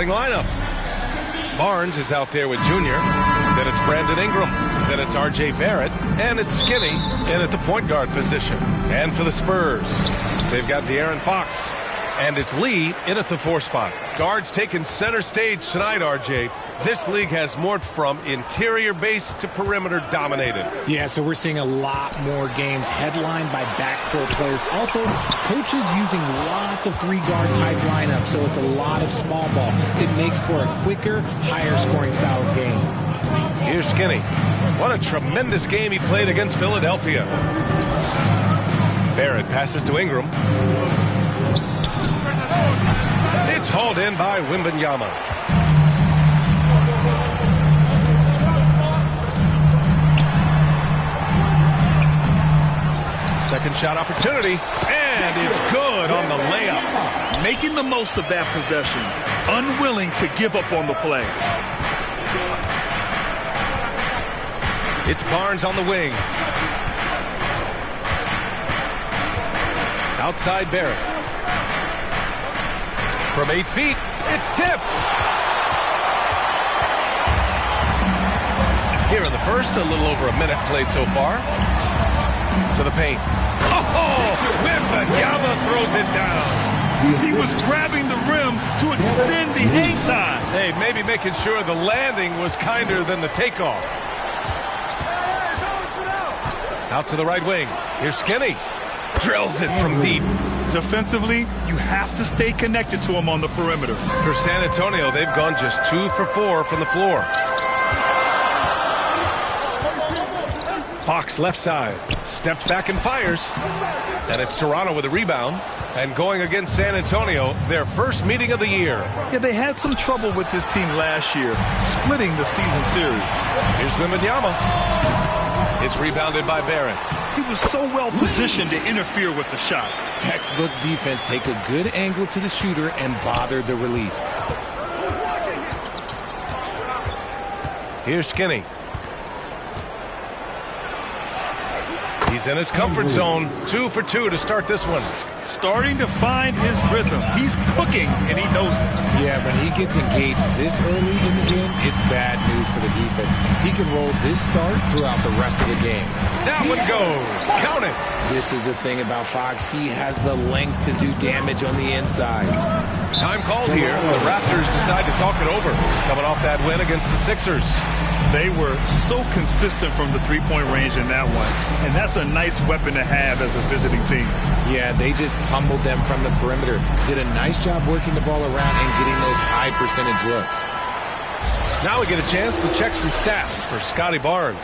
lineup. Barnes is out there with Junior. Then it's Brandon Ingram. Then it's R.J. Barrett. And it's Skinny in at the point guard position. And for the Spurs, they've got De'Aaron Fox. And it's Lee in at the 4 spot. Guards taking center stage tonight, RJ. This league has morphed from interior base to perimeter dominated. Yeah, so we're seeing a lot more games headlined by backcourt players. Also, coaches using lots of 3-guard type lineups, so it's a lot of small ball. It makes for a quicker, higher scoring style of game. Here's Skinny. What a tremendous game he played against Philadelphia. Barrett passes to Ingram. It's hauled in by Wembanyama. Second shot opportunity, and it's good on the layup. Making the most of that possession, unwilling to give up on the play. It's Barnes on the wing. Outside Barrett. From 8 feet, it's tipped. Here in the first, a little over a minute played so far. To the paint. Oh, Wembanyama throws it down. He was grabbing the rim to extend the hang time. Hey, maybe making sure the landing was kinder than the takeoff. Out to the right wing. Here's Skinny. Drills it from deep. Defensively, you have to stay connected to him on the perimeter. For San Antonio, they've gone just 2 for 4 from the floor. Fox left side. Steps back and fires. And it's Toronto with a rebound. And going against San Antonio, their first meeting of the year. Yeah, they had some trouble with this team last year, splitting the season series. Here's Wembanyama. It's rebounded by Barrett. He was so well positioned to interfere with the shot. Textbook defense, take a good angle to the shooter and bother the release. Here's Skinny. He's in his comfort zone. 2 for 2 to start this one. Starting to find his rhythm. He's cooking, and he knows it. Yeah, when he gets engaged this early in the game, it's bad news for the defense. He can roll this start throughout the rest of the game. That one goes. Count it. This is the thing about Fox. He has the length to do damage on the inside. Time called here. The Raptors decide to talk it over. Coming off that win against the Sixers. They were so consistent from the three-point range in that one. And that's a nice weapon to have as a visiting team. Yeah, they just pummeled them from the perimeter. Did a nice job working the ball around and getting those high percentage looks. Now we get a chance to check some stats for Scotty Barnes.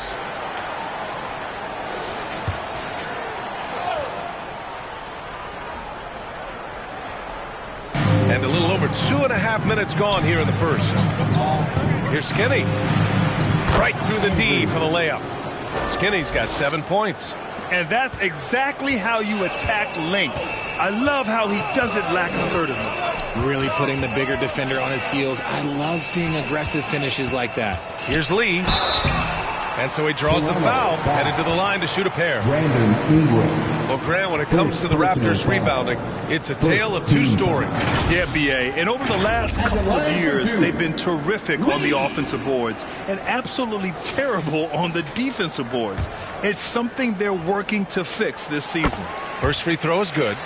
And a little over 2.5 minutes gone here in the first. Here's Skinny. Right through the D for the layup. Skinny's got 7 points. And that's exactly how you attack length. I love how he doesn't lack assertiveness. Really putting the bigger defender on his heels. I love seeing aggressive finishes like that. Here's Lee. And so he draws the foul, headed to the line to shoot a pair. Well, Grant, when it comes to the Raptors rebounding, it's a tale of 2 stories. Yeah, B.A. And over the last couple of years, they've been terrific on the offensive boards and absolutely terrible on the defensive boards. It's something they're working to fix this season. First free throw is good.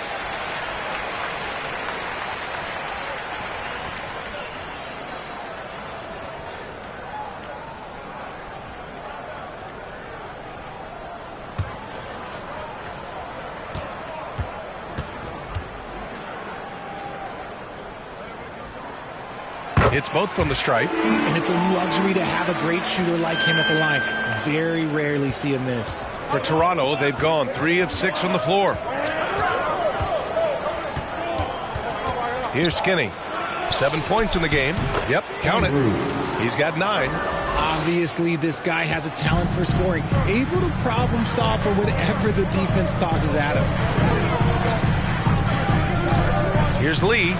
It's both from the stripe. And it's a luxury to have a great shooter like him at the line. Very rarely see a miss. For Toronto, they've gone 3 of 6 from the floor. Here's Skinny. 7 points in the game. Yep, count it. He's got 9. Obviously, this guy has a talent for scoring. Able to problem solve for whatever the defense tosses at him. Here's Lee.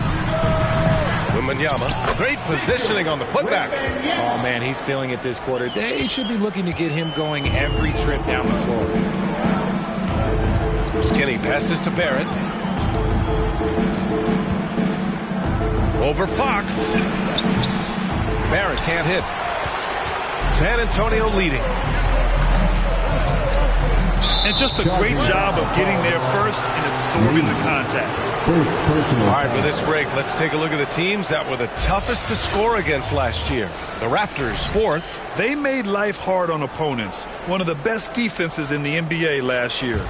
Wembanyama. Great positioning on the putback. Oh, man, he's feeling it this quarter. They should be looking to get him going every trip down the floor. Skinny passes to Barrett. Over Fox. Barrett can't hit. San Antonio leading. And just a great job of getting there first and absorbing the contact. All right, with this break, let's take a look at the teams that were the toughest to score against last year. The Raptors, 4th. They made life hard on opponents. One of the best defenses in the NBA last year.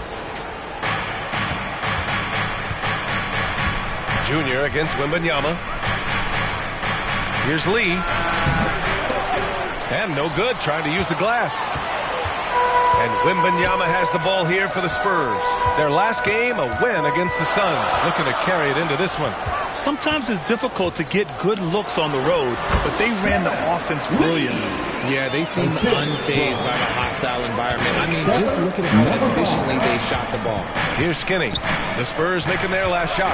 Junior against Wembanyama. Here's Lee. And no good, trying to use the glass. And Wembanyama has the ball here for the Spurs. Their last game, a win against the Suns. Looking to carry it into this one. Sometimes it's difficult to get good looks on the road, but they ran the offense brilliantly. Yeah, they seem unfazed by the hostile environment. I mean, just look at how efficiently they shot the ball. Here's Skinny. The Spurs making their last shot.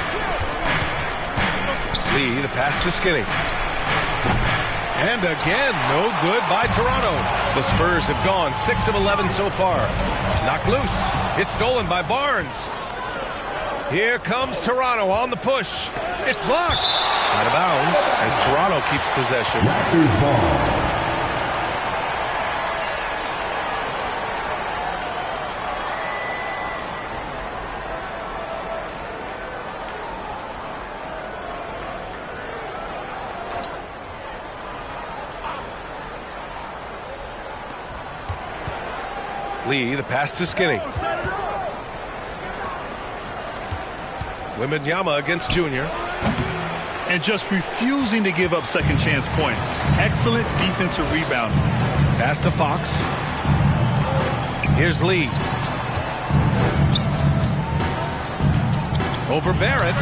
Lee, the pass to Skinny. And again, no good by Toronto. The Spurs have gone 6 of 11 so far. Knocked loose. It's stolen by Barnes. Here comes Toronto on the push. It's blocked. Out of bounds as Toronto keeps possession. Raptors ball. Lee, the pass to Skinny. Wembanyama against Junior. And just refusing to give up second chance points. Excellent defensive rebound. Pass to Fox. Here's Lee. Over Barrett.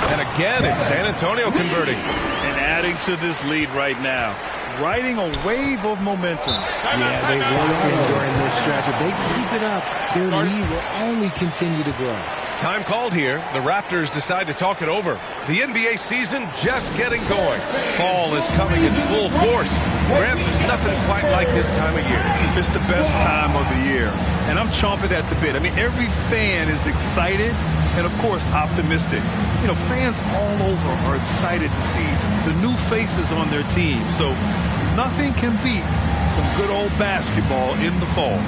And again, it's San Antonio converting. And adding to this lead right now. Riding a wave of momentum. Yeah, they've worked in during this stretch. If they keep it up, their lead will only continue to grow. Time called here. The Raptors decide to talk it over. The NBA season just getting going. Fall is coming in full force. Grant, there's nothing quite like this time of year. It's the best time of the year. And I'm chomping at the bit. I mean, every fan is excited and, of course, optimistic. You know, fans all over are excited to see the new faces on their team. So nothing can beat some good old basketball in the fall.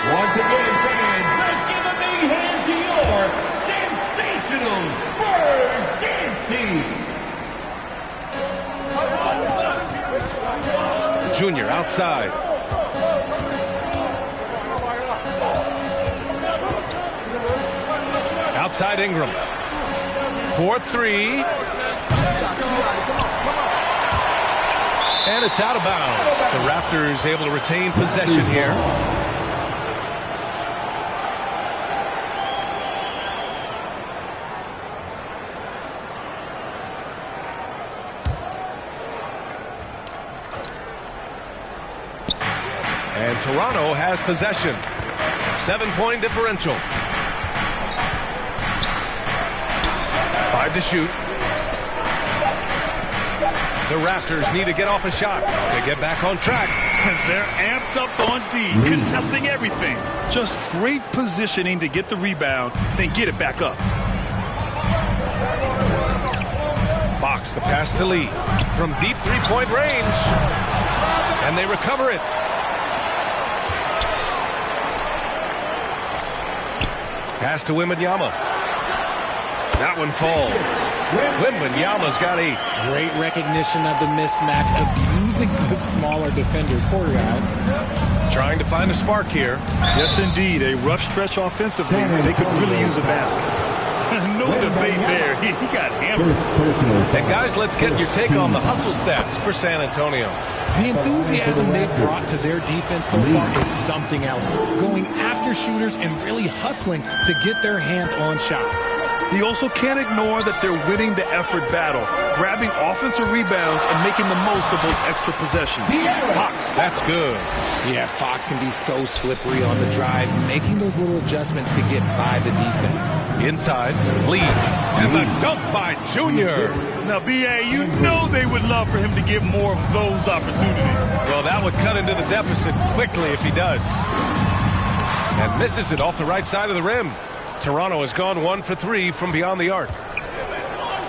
Once again, fans, let's give a big hand to your sensational Spurs dance team. Junior outside. Outside Ingram. 4-3. And it's out of bounds. The Raptors able to retain possession here. And Toronto has possession. 7-point differential. 5 to shoot. The Raptors need to get off a shot to get back on track. They're amped up on D, contesting everything. Just great positioning to get the rebound, then get it back up. Fox, the pass to Lee. From deep three-point range. And they recover it. Pass to Wembanyama. That one falls. Wembanyama's got 8. Great recognition of the mismatch, abusing the smaller defender. Poor guy. Trying to find a spark here. Yes, indeed. A rough stretch offensively. They could really use a basket. No No debate there. He got hammered. And guys, let's get your take on the hustle stats for San Antonio. The enthusiasm they've brought to their defense so far is something else. Going after shooters and really hustling to get their hands on shots. You also can't ignore that they're winning the effort battle, grabbing offensive rebounds and making the most of those extra possessions. Fox, that's good. Yeah, Fox can be so slippery on the drive, making those little adjustments to get by the defense. Inside, Lee, and the dunk by Junior. Now, B.A., you know they would love for him to get more of those opportunities. Well, that would cut into the deficit quickly if he does. And misses it off the right side of the rim. Toronto has gone 1 for 3 from beyond the arc.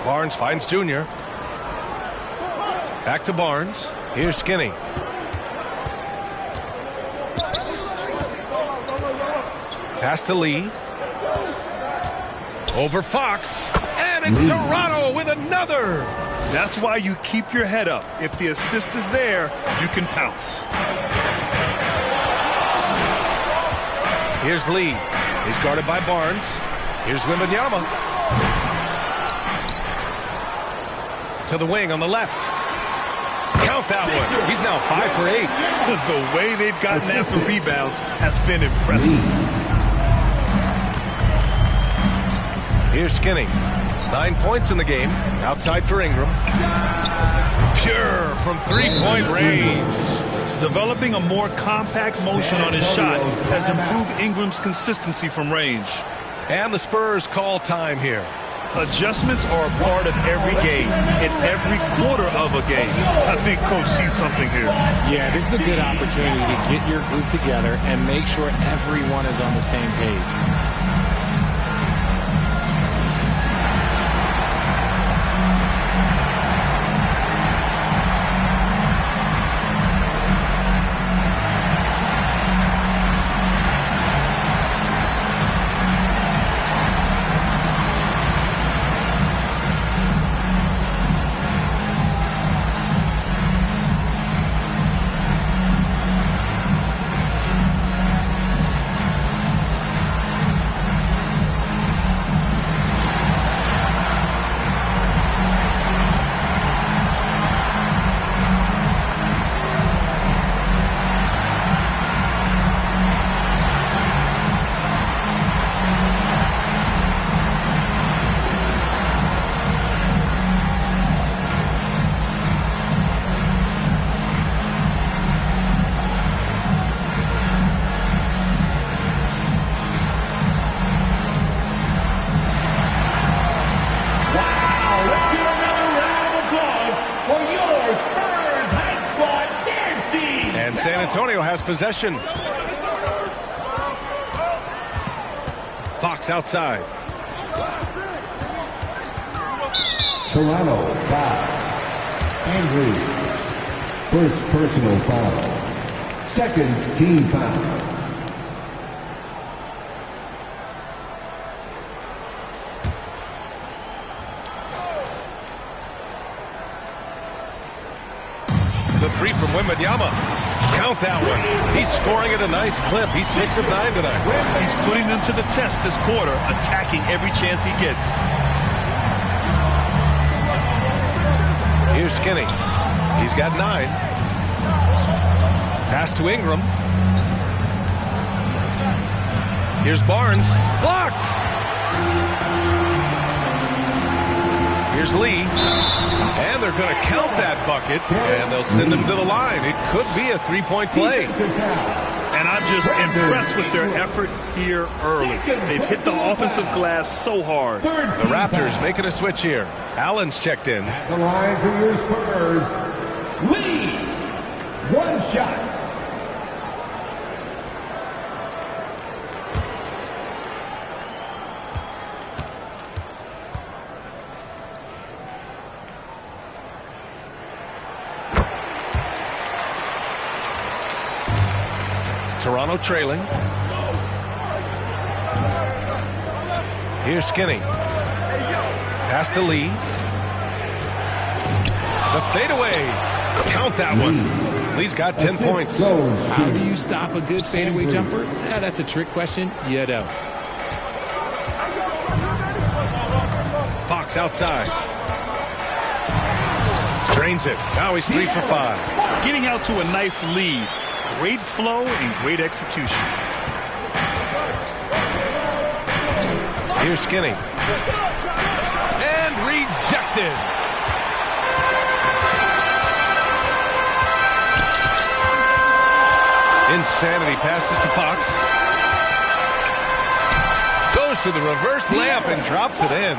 Barnes finds Junior. Back to Barnes. Here's Skinny. Pass to Lee. Over Fox. And it's Toronto with another. That's why you keep your head up. If the assist is there, you can pounce. Here's Lee. He's guarded by Barnes. Here's Wembanyama. To the wing on the left. Count that one. He's now 5 for 8. The way they've gotten after rebounds has been impressive. Here's Skinny. 9 points in the game. Outside for Ingram. Pure from three-point range. Developing a more compact motion on his shot has improved Ingram's consistency from range. And the Spurs call time here. Adjustments are a part of every game, in every quarter of a game. I think Coach sees something here. Yeah, this is a good opportunity to get your group together and make sure everyone is on the same page. San Antonio has possession. Fox outside. Toronto foul. Andrews. First personal foul. Second team foul. The three from Wembanyama. Count that one. He's scoring at a nice clip. He's 6 of 9 tonight. He's putting them to the test this quarter, attacking every chance he gets. Here's Skinny. He's got 9. Pass to Ingram. Here's Barnes. Blocked. Here's Lee. And they're going to count that bucket, and they'll send him to the line. It could be a three-point play. And I'm just impressed with their effort here early. They've hit the offensive glass so hard. The Raptors making a switch here. Allen's checked in. The line for your Spurs. Lee. One shot. Toronto trailing. Here's Skinny. Pass to Lee. The fadeaway. Count that one. Lee's got 10 points. How do you stop a good fadeaway jumper? That's a trick question. You don't. Fox outside. Drains it. Now he's 3 for 5. Getting out to a nice lead. Great flow and great execution. Here's Skinny. And rejected. Insanity passes to Fox. Goes to the reverse layup and drops it in.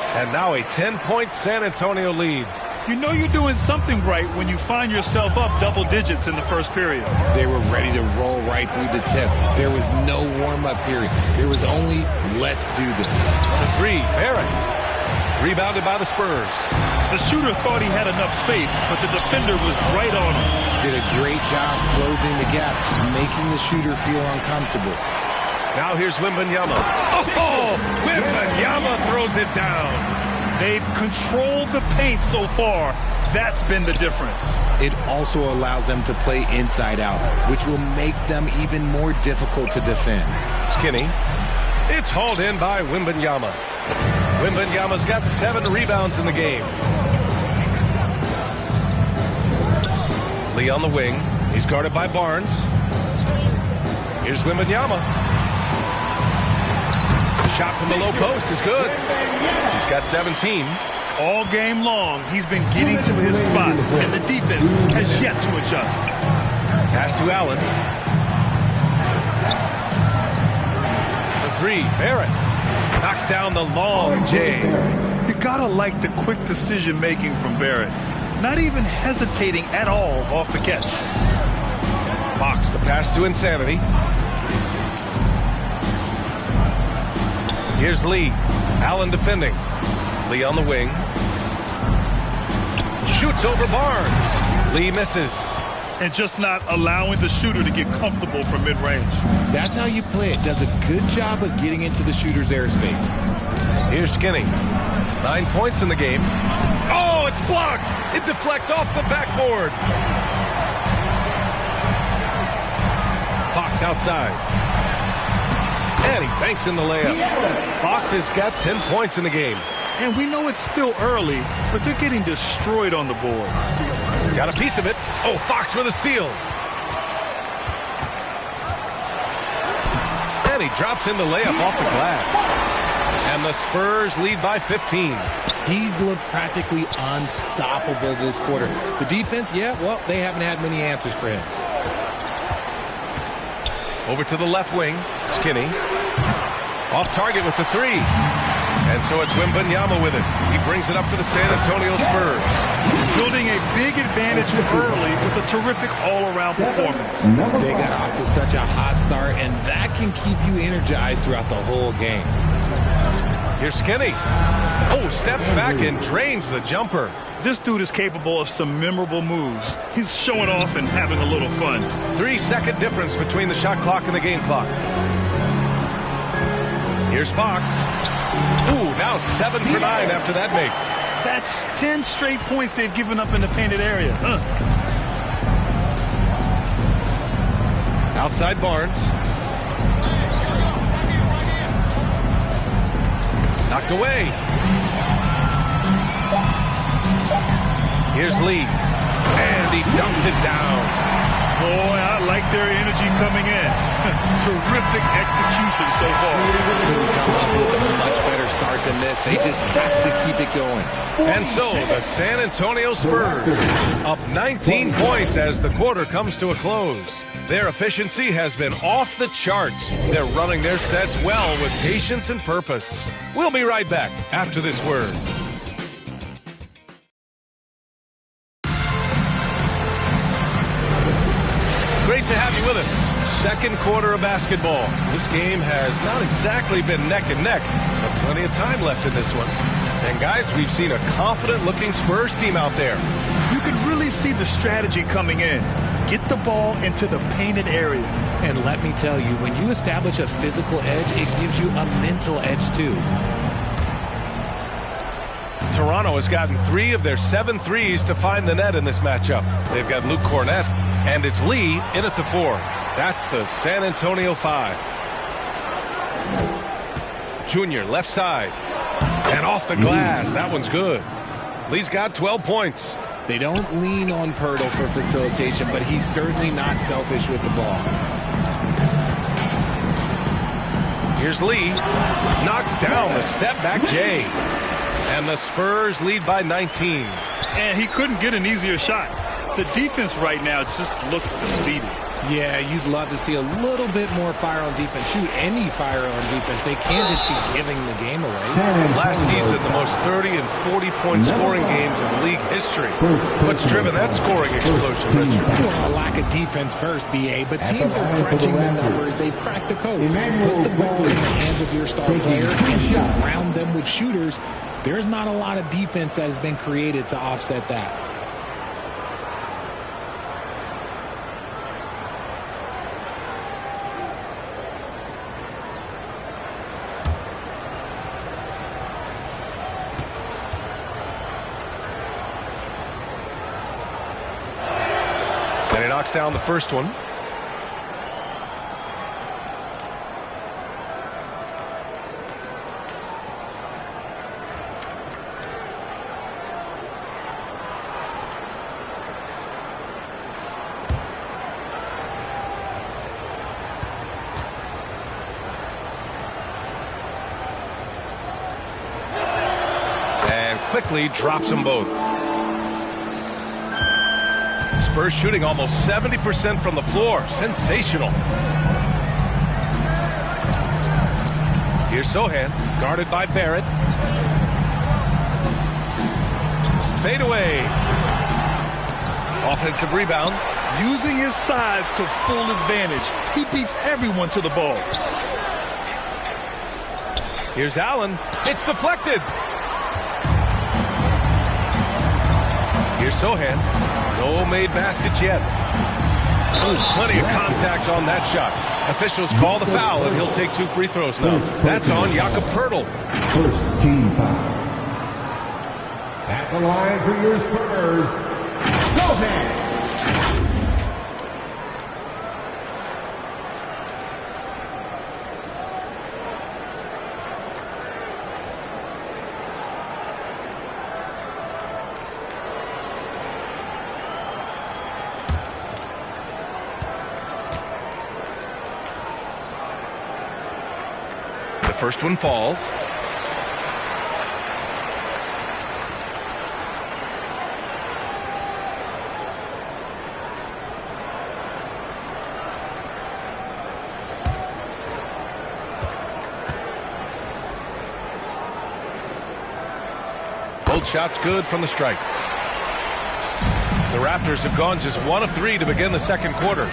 And now a 10-point San Antonio lead. You know you're doing something right when you find yourself up double digits in the first period. They were ready to roll right through the tip. There was no warm-up period. There was only, let's do this. The 3, Barrett. Rebounded by the Spurs. The shooter thought he had enough space, but the defender was right on him. Did a great job closing the gap, making the shooter feel uncomfortable. Now here's Wembanyama. Oh, Wembanyama throws it down. They've controlled the paint so far. That's been the difference. It also allows them to play inside out, which will make them even more difficult to defend. Skinny. It's hauled in by Wembanyama. Wembanyama's got 7 rebounds in the game. Lee on the wing. He's guarded by Barnes. Here's Wembanyama. Shot from the low post is good. He's got 17. All game long, he's been getting to his spots, and the defense has yet to adjust. Pass to Allen. The 3, Barrett. Knocks down the long J. You gotta like the quick decision-making from Barrett. Not even hesitating at all off the catch. Fox, the pass to Insanity. Here's Lee. Allen defending. Lee on the wing. Shoots over Barnes. Lee misses. And just not allowing the shooter to get comfortable from mid-range. That's how you play it. Does a good job of getting into the shooter's airspace. Here's Skinny. 9 points in the game. Oh, it's blocked. It deflects off the backboard. Fox outside. And he banks in the layup. Fox has got 10 points in the game. And we know it's still early, but they're getting destroyed on the boards. Got a piece of it. Oh, Fox with a steal. And he drops in the layup off the glass. And the Spurs lead by 15. He's looked practically unstoppable this quarter. The defense, yeah, well, they haven't had many answers for him. Over to the left wing. Skinny. Off target with the 3. And so it's Wembanyama with it. He brings it up for the San Antonio Spurs. Building a big advantage early with a terrific all-around performance. They got off to such a hot start, and that can keep you energized throughout the whole game. Here's Skinny. Oh, steps back and drains the jumper. This dude is capable of some memorable moves. He's showing off and having a little fun. 3-second difference between the shot clock and the game clock. Here's Fox. Ooh, now 7 for 9 after that make. That's 10 straight points they've given up in the painted area. Outside Barnes. Knocked away. Here's Lee. And he dumps it down. Boy, I like their energy coming in. Terrific execution so far. Couldn't come up with a much better start than this. They just have to keep it going. And so the San Antonio Spurs up 19 points as the quarter comes to a close. Their efficiency has been off the charts. They're running their sets well with patience and purpose. We'll be right back after this word. Great to have you with us. Second quarter of basketball. This game has not exactly been neck and neck, but plenty of time left in this one. And guys, we've seen a confident-looking Spurs team out there. You can really see the strategy coming in. Get the ball into the painted area. And let me tell you, when you establish a physical edge, it gives you a mental edge too. Toronto has gotten 3 of their 7 threes to find the net in this matchup. They've got Luke Cornett, and it's Lee in at the 4. That's the San Antonio 5. Junior, left side. And off the glass. That one's good. Lee's got 12 points. They don't lean on Pirtle for facilitation, but he's certainly not selfish with the ball. Here's Lee. Knocks down the step-back J. And the Spurs lead by 19. And he couldn't get an easier shot. The defense right now just looks defeated. Yeah, you'd love to see a little bit more fire on defense. Shoot, any fire on defense. They can't just be giving the game away. Last season, the most 30 and 40-point scoring games in league history. What's driven that scoring explosion, Richard? Well, a lack of defense first, BA, but teams are crunching the numbers. They've cracked the code. Put the ball in the hands of your star player and surround them with shooters. There's not a lot of defense that has been created to offset that. And he knocks down the first one. And quickly drops them both. Spurs shooting almost 70% from the floor. Sensational. Here's Sohan, guarded by Barrett. Fade away. Offensive rebound. Using his size to full advantage. He beats everyone to the ball. Here's Allen. It's deflected. Here's Sohan. No made baskets yet. Oh, plenty of contact on that shot. Officials call the foul, and he'll take 2 free throws now. That's on Jakob Pirtle. First team foul. At the line for your Spurs, Sohan. First one falls. Both shots good from the strike. The Raptors have gone just 1 of 3 to begin the second quarter.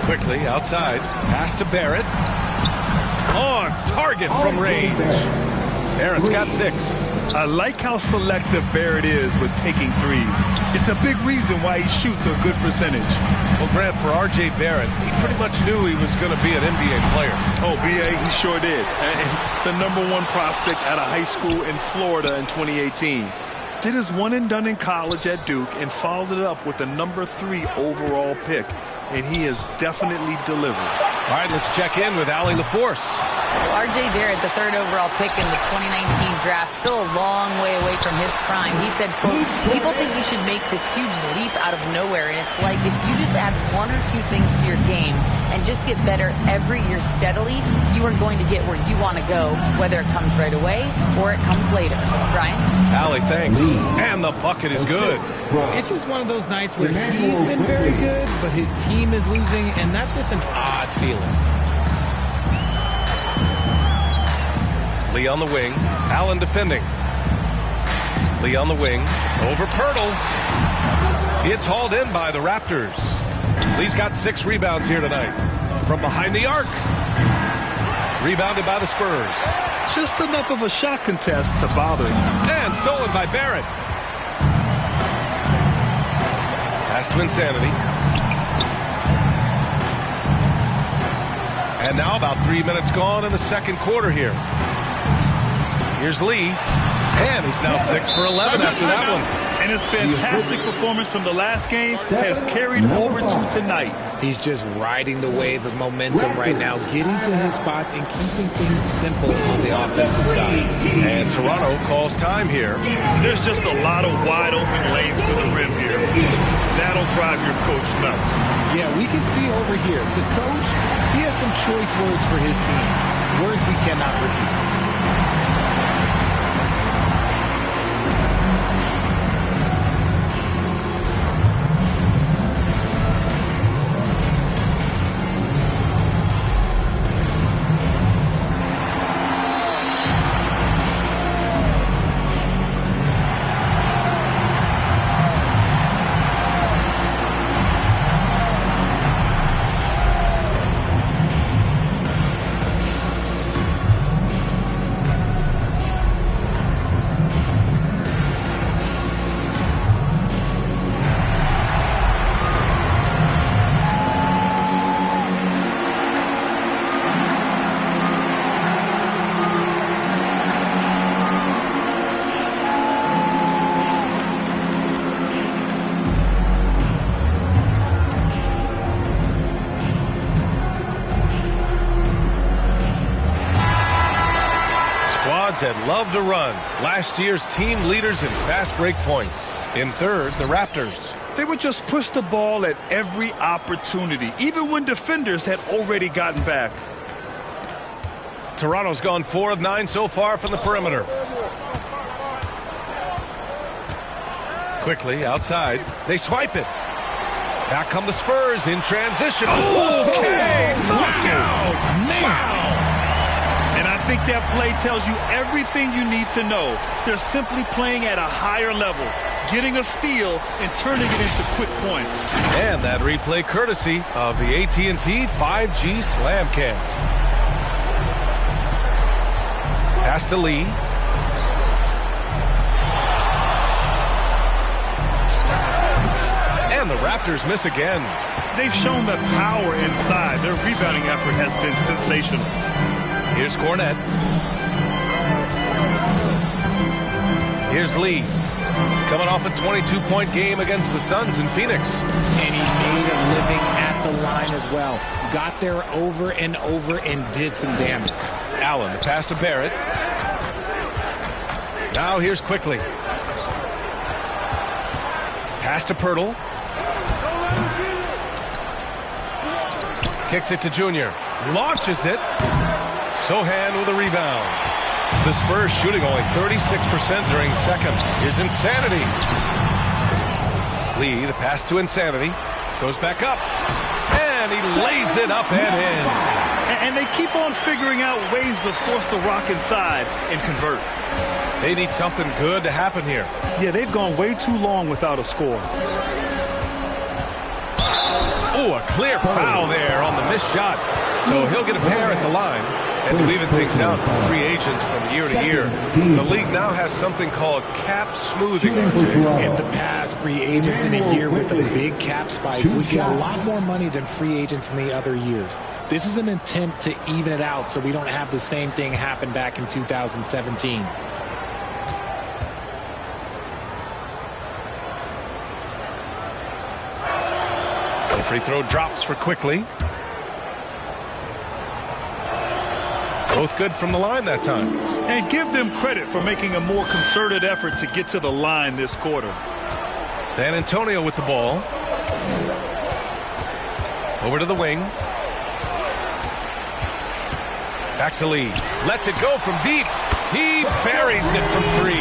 Quickly outside, pass to Barrett. On target from range. Barrett's got 6. I like how selective Barrett is with taking threes. It's a big reason why he shoots a good percentage. Well, Grant, for R.J. Barrett, he pretty much knew he was going to be an NBA player. Oh, B.A., he sure did. And the #1 prospect out of high school in Florida in 2018. Did his one and done in college at Duke and followed it up with the #3 overall pick. And he has definitely delivered. All right, let's check in with Allie LaForce. Well, R.J. Barrett, the 3rd overall pick in the 2019 draft, still a long way away from his prime. He said, quote, people think you should make this huge leap out of nowhere, and it's like if you just add 1 or 2 things to your game and just get better every year steadily, you are going to get where you want to go, whether it comes right away or it comes later. Brian? Allie, thanks. And the bucket is good. It's just one of those nights where he's been very good, but his team is losing, and that's just an odd feeling. Lee on the wing. Allen defending. Lee on the wing. Over Pirtle. It's hauled in by the Raptors. Lee's got 6 rebounds here tonight. From behind the arc. Rebounded by the Spurs. Just enough of a shot contest to bother him. And stolen by Barrett. Pass to Insanity. And now about 3 minutes gone in the second quarter here. Here's Lee. And he's now 6 for 11 after that one. And his fantastic performance from the last game has carried over to tonight. He's just riding the wave of momentum right now, getting to his spots and keeping things simple on the offensive side. And Toronto calls time here. There's just a lot of wide open lanes to the rim here. That'll drive your coach nuts. Yeah, we can see over here, the coach, he has some choice words for his team. Words we cannot repeat. That love to run. Last year's team leaders in fast break points. In third, the Raptors. They would just push the ball at every opportunity, even when defenders had already gotten back. Toronto's gone 4 of 9 so far from the perimeter. Quickly outside, they swipe it. Back come the Spurs in transition. Okay, knockout. Man. I think that play tells you everything you need to know. They're simply playing at a higher level, getting a steal and turning it into quick points. And that replay courtesy of the AT&T 5G Slam Cam. Pass to Lee. And the Raptors miss again. They've shown the power inside. Their rebounding effort has been sensational. Here's Cornette. Here's Lee. Coming off a 22-point game against the Suns in Phoenix. And he made a living at the line as well. Got there over and over and did some damage. Allen, the pass to Barrett. Now here's Quickly. Pass to Pirtle. Kicks it to Junior. Launches it. Sohan with a rebound. The Spurs shooting only 36% during the second. Here's Insanity. Lee, the pass to Insanity. Goes back up. And he lays it up and in. And they keep on figuring out ways to force the rock inside and convert. They need something good to happen here. Yeah, they've gone way too long without a score. Oh, a clear foul there on the missed shot. So he'll get a pair at the line. And to even things out for free agents from year to year, the league now has something called cap smoothing. In the past, free agents in a year with a big cap spike would get a lot more money than free agents in the other years. This is an attempt to even it out so we don't have the same thing happen back in 2017. The free throw drops for Quickly. Both good from the line that time. And give them credit for making a more concerted effort to get to the line this quarter. San Antonio with the ball. Over to the wing. Back to Lee. Lets it go from deep. He buries it from 3.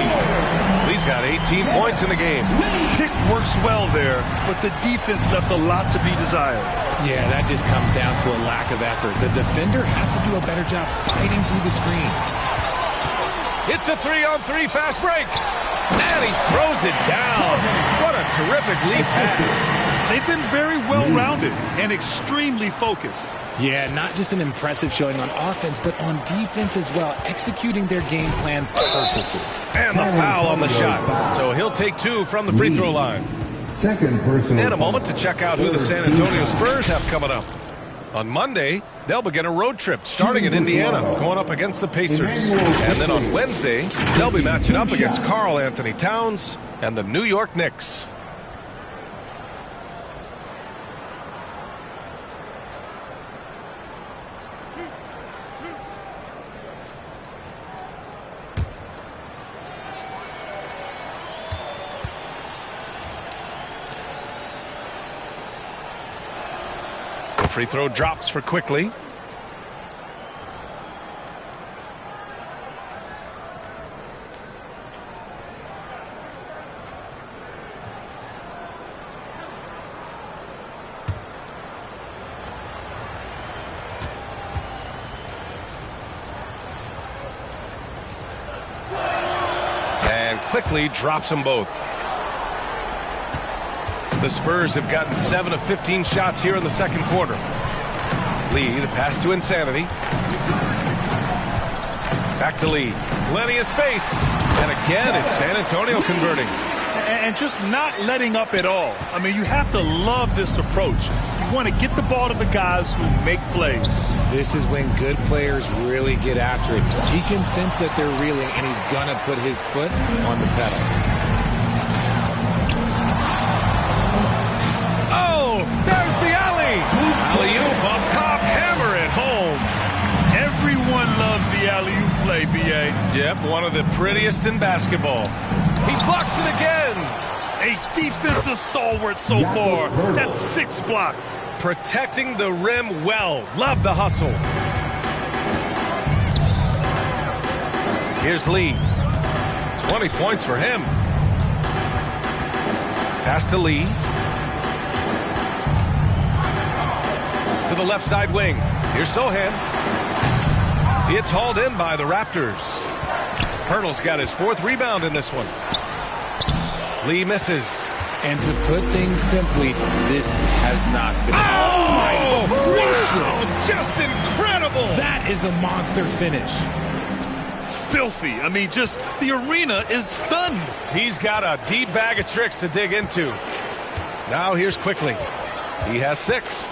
Lee's got 18 points in the game. Pick works well there, but the defense left a lot to be desired. Yeah, that just comes down to a lack of effort. The defender has to do a better job fighting through the screen. It's a 3-on-3 fast break. And he throws it down. What a terrific lead pass. They've been very well-rounded and extremely focused. Yeah, not just an impressive showing on offense, but on defense as well, executing their game plan perfectly. And the foul on the shot. So he'll take 2 from the free throw line. Second personal. And a moment to check out who the San Antonio Spurs have coming up. On Monday, they'll begin a road trip starting in Indiana, going up against the Pacers. And then on Wednesday, they'll be matching up against Karl Anthony Towns and the New York Knicks. Free throw drops for Quickly. And Quickly drops them both. The Spurs have gotten 7 of 15 shots here in the second quarter. Lee, the pass to Insanity. Back to Lee. Plenty of space. And again, it's San Antonio converting. And just not letting up at all. I mean, you have to love this approach. You want to get the ball to the guys who make plays. This is when good players really get after it. He can sense that they're reeling, and he's going to put his foot on the pedal. There's the alley. Alley-oop up top, hammer it home. Everyone loves the alley-oop play, B.A. Yep, one of the prettiest in basketball. He blocks it again. A defensive stalwart so far. That's 6 blocks. Protecting the rim well. Love the hustle. Here's Lee. 20 points for him. Pass to Lee. To the left side wing. Here's Sohan. It's hauled in by the Raptors. Hurdle's got his 4th rebound in this one. Lee misses. And to put things simply, this has not been... Oh, my gracious! Just incredible! That is a monster finish. Filthy. I mean, just the arena is stunned. He's got a deep bag of tricks to dig into. Now here's Quickly. He has 6.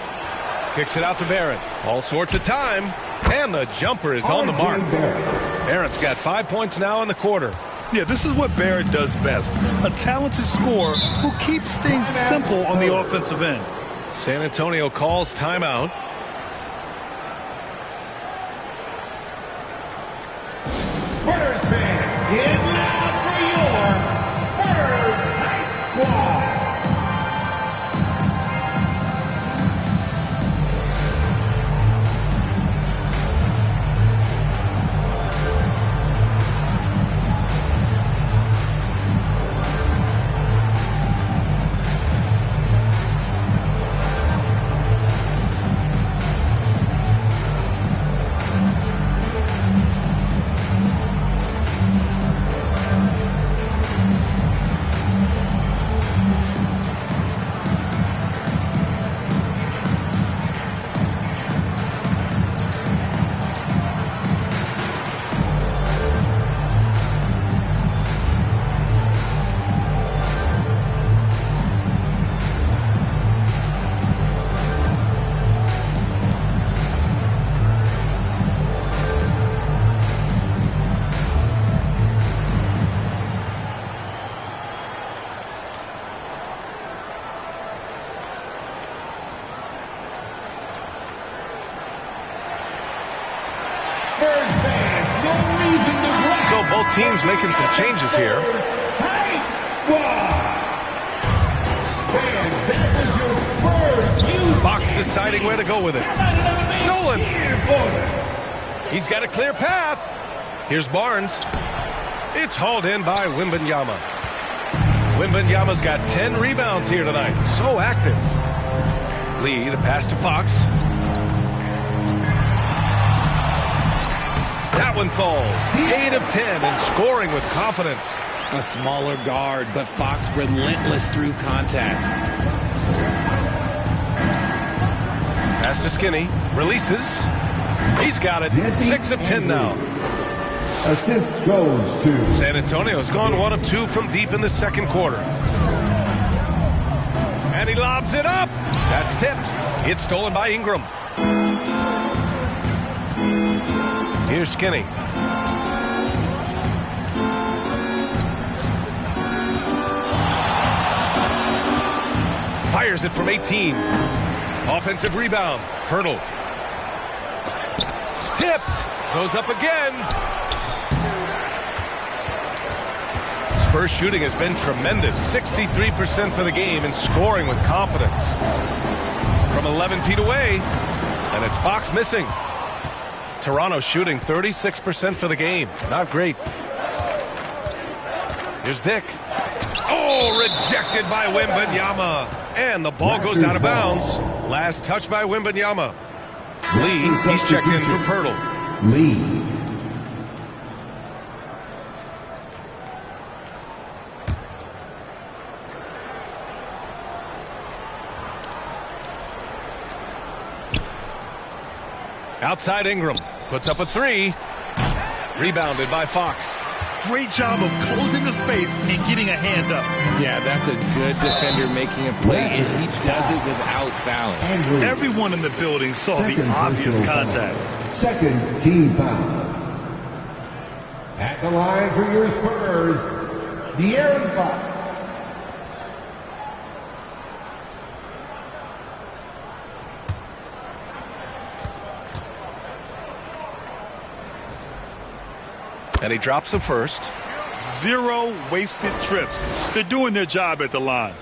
Kicks it out to Barrett. All sorts of time. And the jumper is on the mark. Barrett's got 5 points now in the quarter. Yeah, this is what Barrett does best. A talented scorer who keeps things simple on the offensive end. San Antonio calls timeout. Spurs fans, get loud for your Spurs Night Squad. So both teams making some changes here. Fox deciding where to go with it. Stolen. He's got a clear path. Here's Barnes. It's hauled in by Wembanyama. Wembanyama's got 10 rebounds here tonight. So active. Lee, the pass to Fox. That one falls. 8 of 10 and scoring with confidence. A smaller guard, but Fox relentless through contact. Pass to Skinny. Releases. He's got it. 6 of 10 now. Assist goes to San Antonio's gone 1 of 2 from deep in the second quarter. And he lobs it up. That's tipped. It's stolen by Ingram. Here's Skinny. Fires it from 18. Offensive rebound. Hurdle. Tipped. Goes up again. Spurs shooting has been tremendous. 63% for the game and scoring with confidence. From 11 feet away. And it's Fox missing. Toronto shooting 36% for the game. Not great. Here's Dick. Oh, rejected by Wembanyama. And the ball goes out of bounds. Last touch by Wembanyama. Lee, he's checked in for Pirtle. Lee. Outside Ingram. Puts up a three. Rebounded by Fox. Great job of closing the space and getting a hand up. Yeah, that's a good defender making a play, and he does it without fouling. Everyone in the building saw the obvious contact. Second team foul. At the line for your Spurs, De'Aaron Fox. And he drops the first. 0 wasted trips. They're doing their job at the line.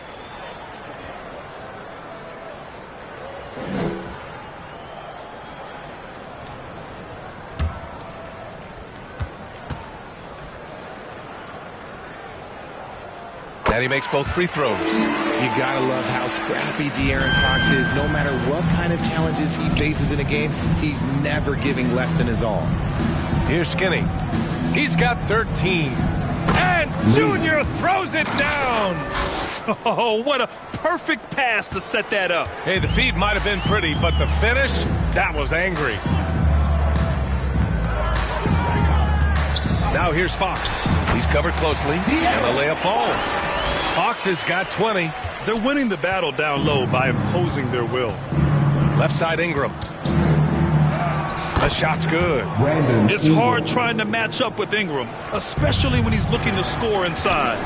And he makes both free throws. You gotta love how scrappy De'Aaron Fox is. No matter what kind of challenges he faces in a game, he's never giving less than his all. Here's Skinny. He's got 13. And Junior throws it down. Oh, what a perfect pass to set that up. Hey, the feed might have been pretty, but the finish, that was angry. Now here's Fox. He's covered closely, and the layup falls. Fox has got 20. They're winning the battle down low by imposing their will. Left side Ingram. The shot's good. It's hard trying to match up with Ingram, especially when he's looking to score inside.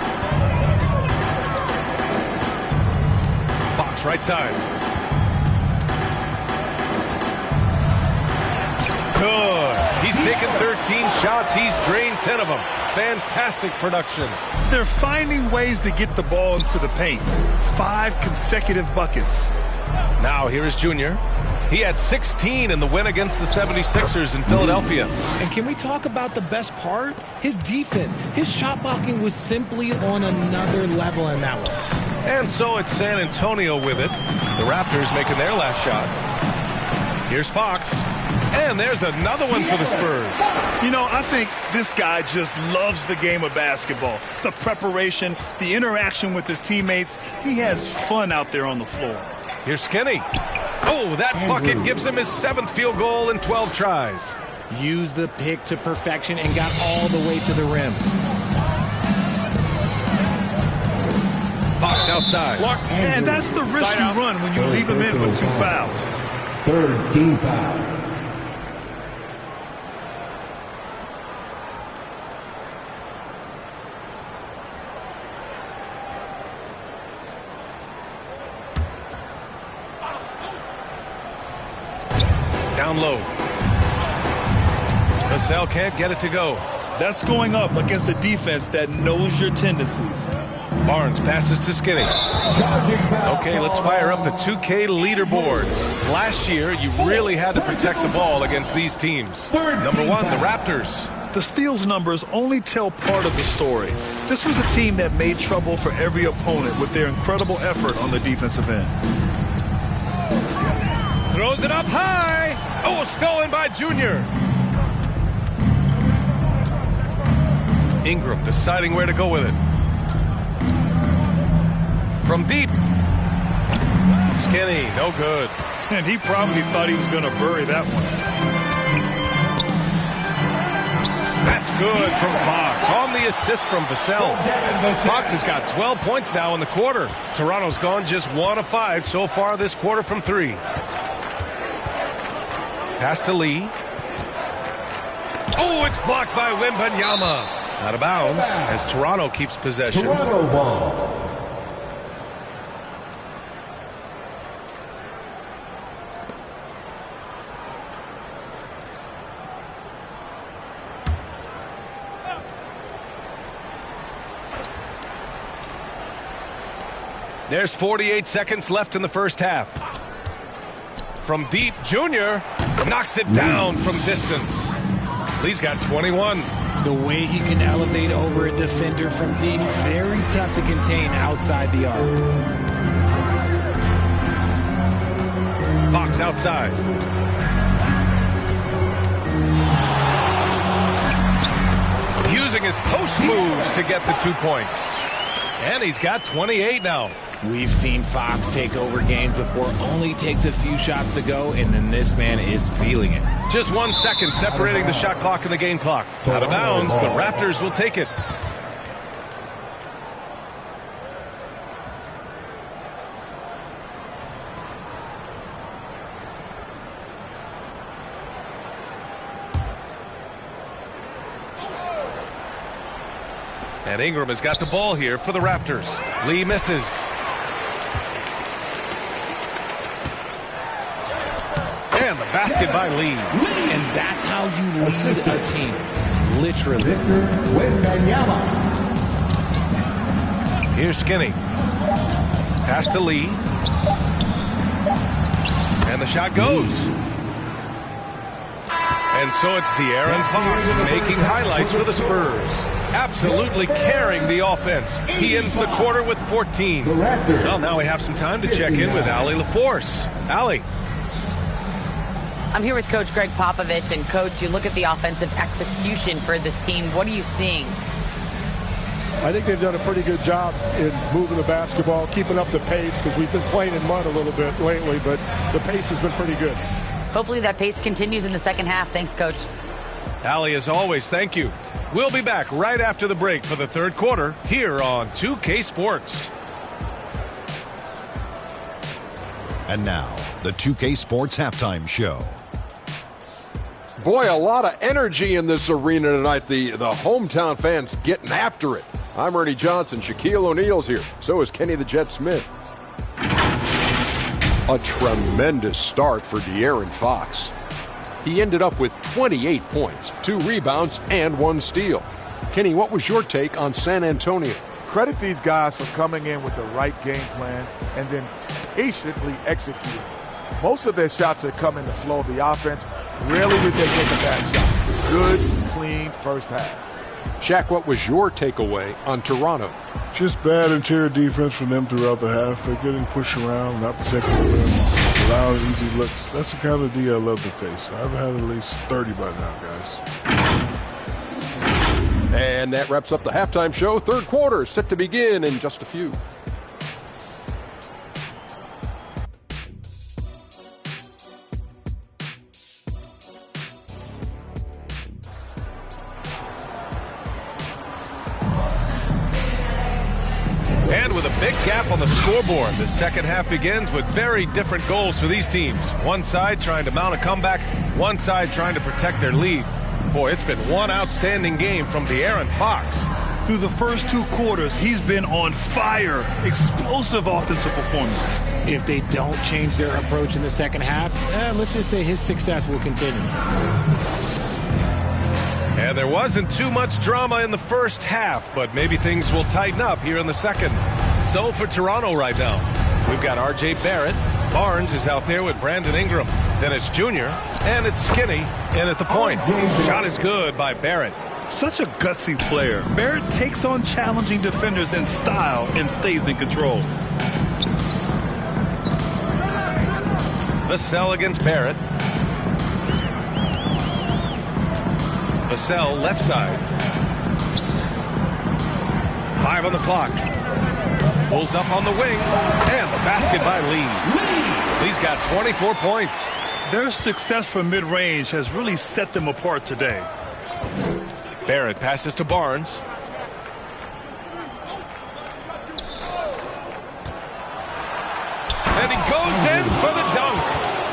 Fox right side. Good. He's taken 13 shots. He's drained 10 of them. Fantastic production. They're finding ways to get the ball into the paint. 5 consecutive buckets. Now here is Junior. He had 16 in the win against the 76ers in Philadelphia. And can we talk about the best part? His defense. His shot blocking was simply on another level in that one. And so it's San Antonio with it. The Raptors making their last shot. Here's Fox. And there's another one for the Spurs. You know, I think this guy just loves the game of basketball. The preparation, the interaction with his teammates. He has fun out there on the floor. Here's Skinny. Oh, that bucket gives him his 7th field goal in 12 tries. Used the pick to perfection and got all the way to the rim. Fox outside. And that's the risk you run when you leave him in with 2 fouls. Third team foul. Down low. Vassell can't get it to go. That's going up against a defense that knows your tendencies. Barnes passes to Skinny. Okay, let's fire up the 2K leaderboard. Last year, you really had to protect the ball against these teams. Number 1, the Raptors. The steals numbers only tell part of the story. This was a team that made trouble for every opponent with their incredible effort on the defensive end. Throws it up high. Oh, stolen by Junior. Ingram deciding where to go with it. From deep. Skinny, no good. And he probably thought he was going to bury that one. That's good from Fox. On the assist from Vassell. Fox has got 12 points now in the quarter. Toronto's gone just 1 of 5 so far this quarter from 3. Pass to Lee. Oh, it's blocked by Wembanyama. Out of bounds as Toronto keeps possession. Toronto ball. There's 48 seconds left in the first half. From deep, Junior knocks it down from distance. Lee's got 21. The way he can elevate over a defender from deep, very tough to contain outside the arc. Fox outside. Using his post moves to get the 2 points. And he's got 28 now. We've seen Fox take over games before. Only takes a few shots to go, and then this man is feeling it. Just 1 second separating the shot clock and the game clock. Out of bounds, the Raptors will take it. And Ingram has got the ball here for the Raptors. Lee misses. And the basket by Lee. And that's how you lead a team. Literally. Here's Skinny. Pass to Lee. And the shot goes. And so it's De'Aaron Fox making highlights for the Spurs. Absolutely carrying the offense. He ends the quarter with 14. Well, now we have some time to check in with Allie LaForce. Allie. I'm here with Coach Greg Popovich. And, Coach, you look at the offensive execution for this team. What are you seeing? I think they've done a pretty good job in moving the basketball, keeping up the pace, because we've been playing in mud a little bit lately, but the pace has been pretty good. Hopefully that pace continues in the second half. Thanks, Coach. Allie, as always, thank you. We'll be back right after the break for the third quarter here on 2K Sports. And now, the 2K Sports Halftime Show. Boy, a lot of energy in this arena tonight. The hometown fans getting after it. I'm Ernie Johnson. Shaquille O'Neal's here. So is Kenny the Jet Smith. A tremendous start for De'Aaron Fox. He ended up with 28 points, 2 rebounds, and 1 steal. Kenny, what was your take on San Antonio? Credit these guys for coming in with the right game plan and then patiently executing. Most of their shots that come in the flow of the offense, rarely did they take a bad shot. Good, clean first half. Shaq, what was your takeaway on Toronto? Just bad interior defense from them throughout the half. They're getting pushed around, not protecting the rim, allowing easy looks. That's the kind of D I love to face. I've had at least 30 by now, guys. And that wraps up the halftime show. Third quarter set to begin in just a few. And with a big gap on the scoreboard, the second half begins with very different goals for these teams. One side trying to mount a comeback, one side trying to protect their lead. Boy, it's been one outstanding game from De'Aaron Fox. Through the first 2 quarters, he's been on fire. Explosive offensive performance. If they don't change their approach in the second half, let's just say his success will continue. And there wasn't too much drama in the first half, but maybe things will tighten up here in the second. So for Toronto right now, we've got R.J. Barrett. Barnes is out there with Brandon Ingram. Then it's Junior, and it's Skinny in at the point. Shot is good by Barrett. Such a gutsy player. Barrett takes on challenging defenders in style and stays in control. Vassell against Barrett. Vassell left side. 5 on the clock. Pulls up on the wing. And the basket by Lee. Lee's got 24 points. Their success from mid-range has really set them apart today. Barrett passes to Barnes. And he goes in for the dunk.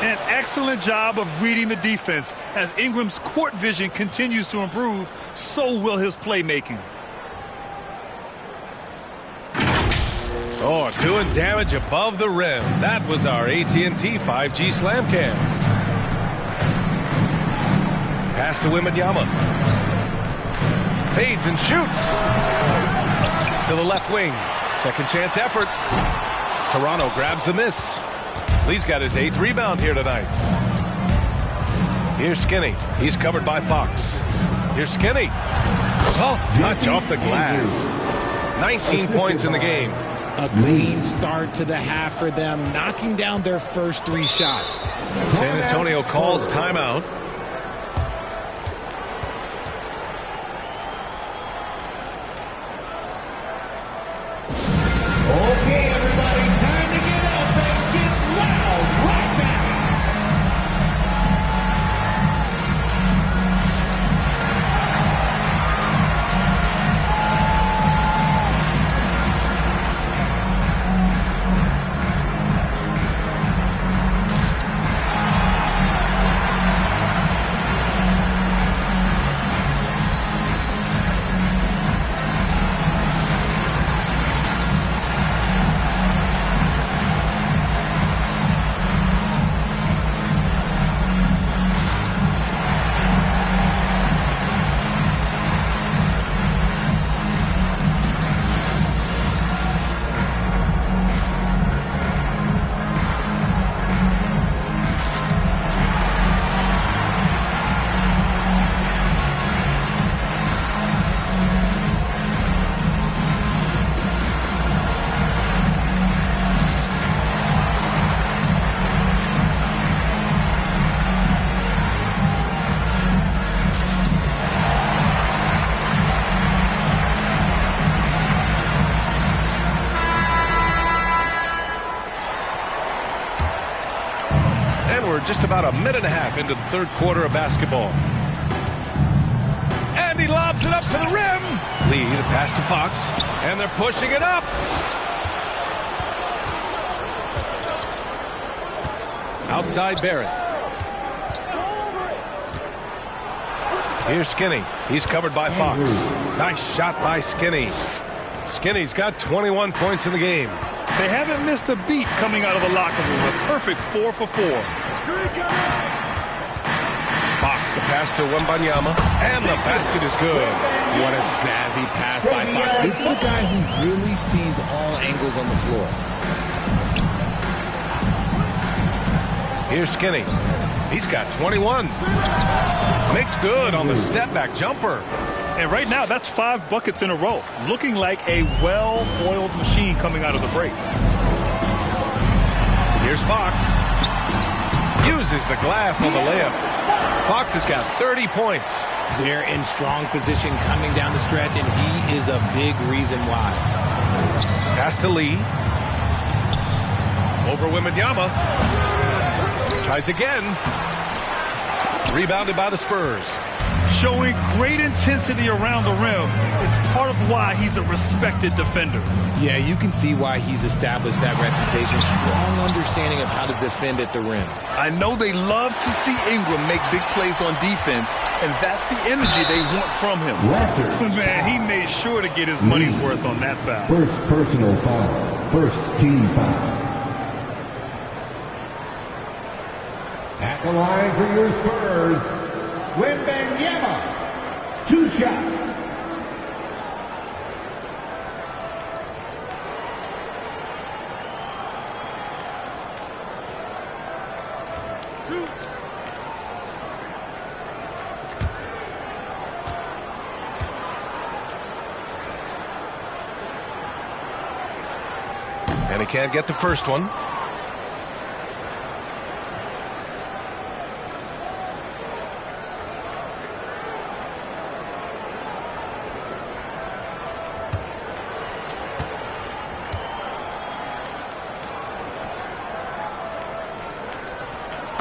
An excellent job of reading the defense. As Ingram's court vision continues to improve, so will his playmaking. Oh, doing damage above the rim. That was our AT&T 5G Slam Cam. Pass to Wembanyama. Fades and shoots. To the left wing. Second chance effort. Toronto grabs the miss. Lee's got his 8th rebound here tonight. Here's Skinny. He's covered by Fox. Here's Skinny. Soft touch off the glass. 19 points in the game. A clean start to the half for them, knocking down their first 3 shots. San Antonio calls timeout. Okay, everybody, time to get up and get loud right now. Just about a minute and a half into the third quarter of basketball. And he lobs it up to the rim. Lee, the pass to Fox. And they're pushing it up. Outside Barrett. Here's Skinny. He's covered by Fox. Nice shot by Skinny. Skinny's got 21 points in the game. They haven't missed a beat coming out of the locker room. A perfect 4 for 4. Fox, the pass to Wembanyama, and the basket is good. What a savvy pass by Fox. This is a guy who really sees all angles on the floor. Here's Skinny. He's got 21. Makes good on the step-back jumper. And right now, that's 5 buckets in a row. Looking like a well-oiled machine coming out of the break. Here's Fox. Uses the glass on the layup. Fox has got 30 points. They're in strong position coming down the stretch, and he is a big reason why. Pass to Lee. Over Wembanyama. Tries again. Rebounded by the Spurs. Showing great intensity around the rim is part of why he's a respected defender. Yeah, you can see why he's established that reputation. Strong understanding of how to defend at the rim. I know they love to see Ingram make big plays on defense, and that's the energy they want from him. Man, he made sure to get his money's worth on that foul. First personal foul. First team foul. At the line for your Spurs, Wembanyama. 2 shots. And he can't get the first one.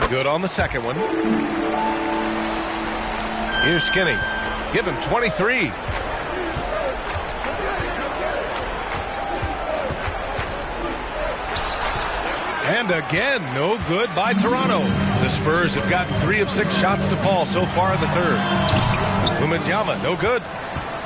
Good on the second one. Here's Skinny. Give him 23. And again, no good by Toronto. The Spurs have gotten 3 of 6 shots to fall so far in the third. Wembanyama, no good.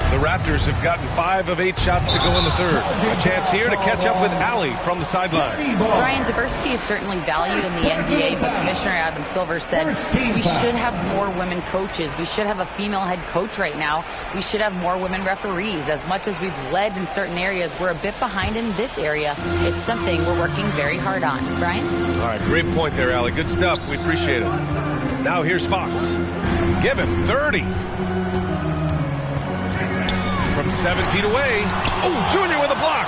The Raptors have gotten 5 of 8 shots to go in the third. A chance here to catch up with Allie from the sideline. Brian, diversity is certainly valued in the NBA, but Commissioner Adam Silver said we should have more women coaches. We should have a female head coach right now. We should have more women referees. As much as we've led in certain areas, we're a bit behind in this area. It's something we're working very hard on. Brian? All right, great point there, Allie. Good stuff. We appreciate it. Now here's Fox. Give him 30. From 7 feet away. Oh, Junior with a block.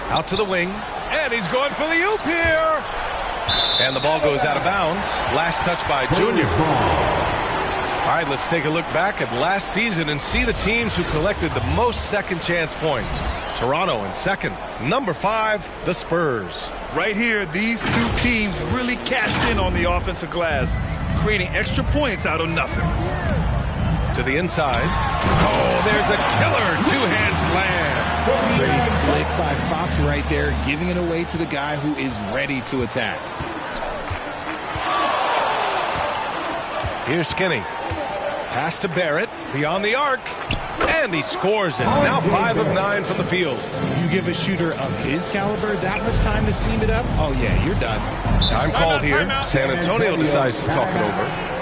Out to the wing. And he's going for the oop here. And the ball goes out of bounds. Last touch by Junior. All right, let's take a look back at last season and see the teams who collected the most second chance points. Toronto in second. Number 5, the Spurs. Right here, these two teams really cashed in on the offensive glass, creating extra points out of nothing. To the inside. Oh, there's a killer two-hand slam. Pretty slick by Fox right there, giving it away to the guy who is ready to attack. Here's Skinny. Pass to Barrett, beyond the arc, and he scores it. Now 5 of 9 from the field. You give a shooter of his caliber that much time to seam it up, oh yeah, you're done. Time called here. San Antonio decides to talk it over.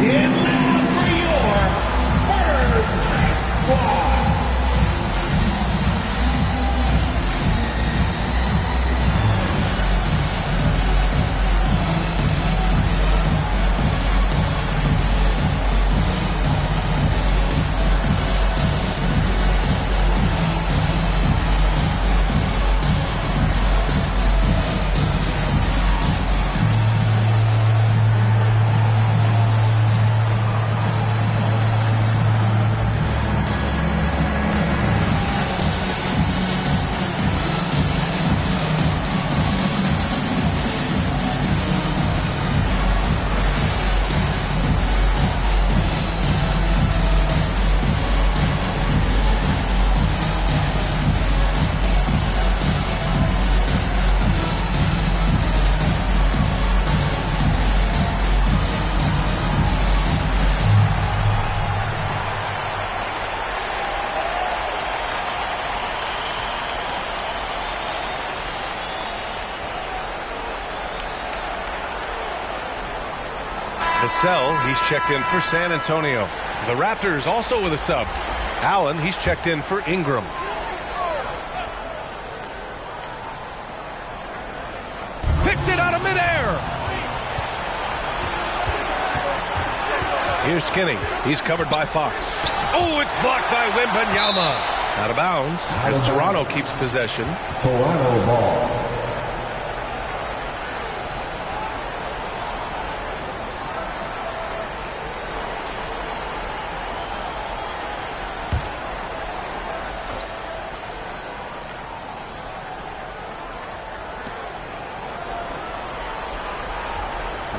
Get loud for your Spurs squad. Vassell, he's checked in for San Antonio. The Raptors also with a sub. Allen, he's checked in for Ingram. Picked it out of midair. Here's Skinny. He's covered by Fox. Oh, it's blocked by Wembanyama. Out of bounds as Toronto keeps possession. Toronto ball.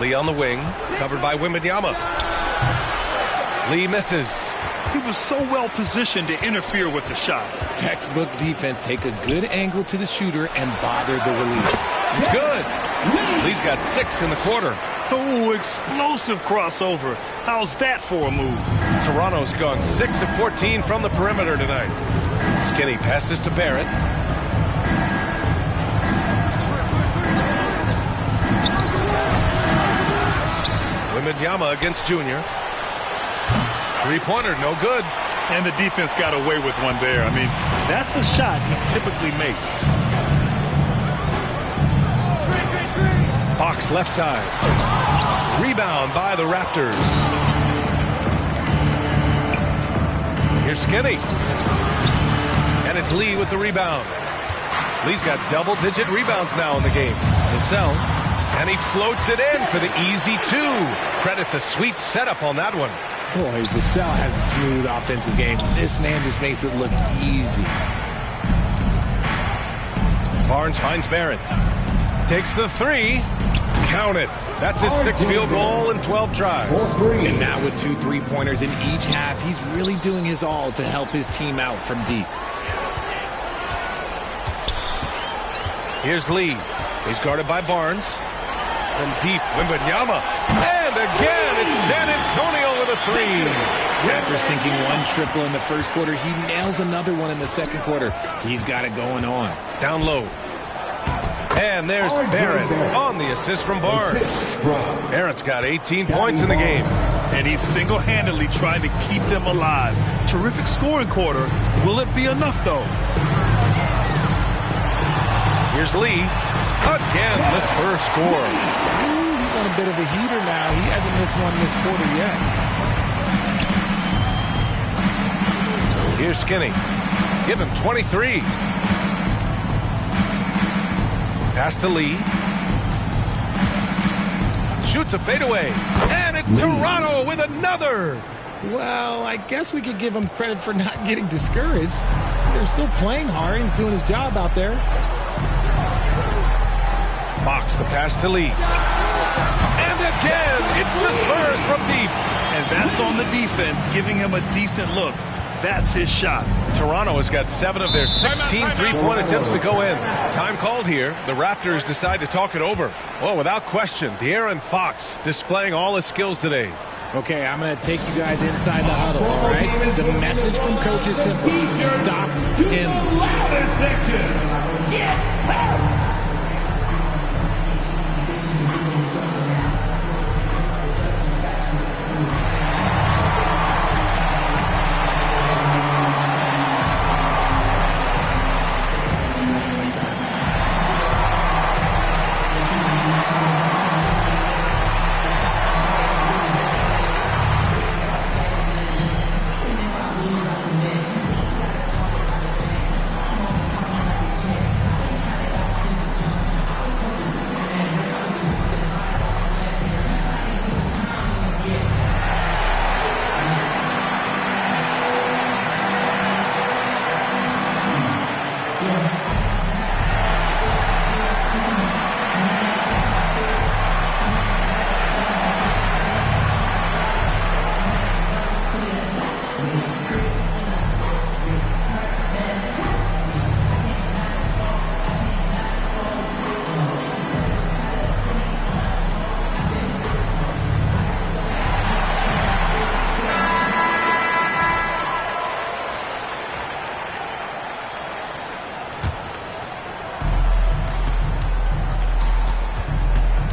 Lee on the wing, covered by Wembanyama. Lee misses. He was so well positioned to interfere with the shot. Textbook defense, take a good angle to the shooter and bother the release. It's good. Lee's got 6 in the quarter. Oh, explosive crossover. How's that for a move? Toronto's gone 6 of 14 from the perimeter tonight. Skinny passes to Barrett. Wembanyama against Junior. Three-pointer, no good. And the defense got away with one there. I mean, that's the shot he typically makes. Fox left side. Rebound by the Raptors. Here's Skinny. And it's Lee with the rebound. Lee's got double-digit rebounds now in the game. Vassell. And he floats it in for the easy 2. Credit the sweet setup on that one. Boy, Vassell has a smooth offensive game. This man just makes it look easy. Barnes finds Barrett. Takes the 3. Count it. That's his 6th field goal in 12 tries. And now with 2 3-pointers in each half, he's really doing his all to help his team out from deep. Here's Lee. He's guarded by Barnes. From deep, Wembanyama. And again, it's San Antonio with a 3. After sinking 1 triple in the first quarter, he nails another one in the second quarter. He's got it going on. Down low. And there's Barrett on the assist from Barnes. Barrett's got 18 points in the game. And he's single-handedly trying to keep them alive. Terrific scoring quarter. Will it be enough, though? Here's Lee. Again, the Spurs score. He's on a bit of a heater now. He hasn't missed one this quarter yet. Here's Skinny. Give him 23. Pass to Lee. Shoots a fadeaway. And it's Toronto with another. Well, I guess we could give him credit for not getting discouraged. They're still playing hard. He's doing his job out there. Fox, the pass to Lee. And again, it's the Spurs from deep. And that's on the defense, giving him a decent look. That's his shot. Toronto has got 7 of their 16 three-point attempts to go in. Time called here. The Raptors decide to talk it over. Well, without question, De'Aaron Fox displaying all his skills today. Okay, I'm going to take you guys inside the huddle, all right? The message from coach is simple. Stop him. Get back!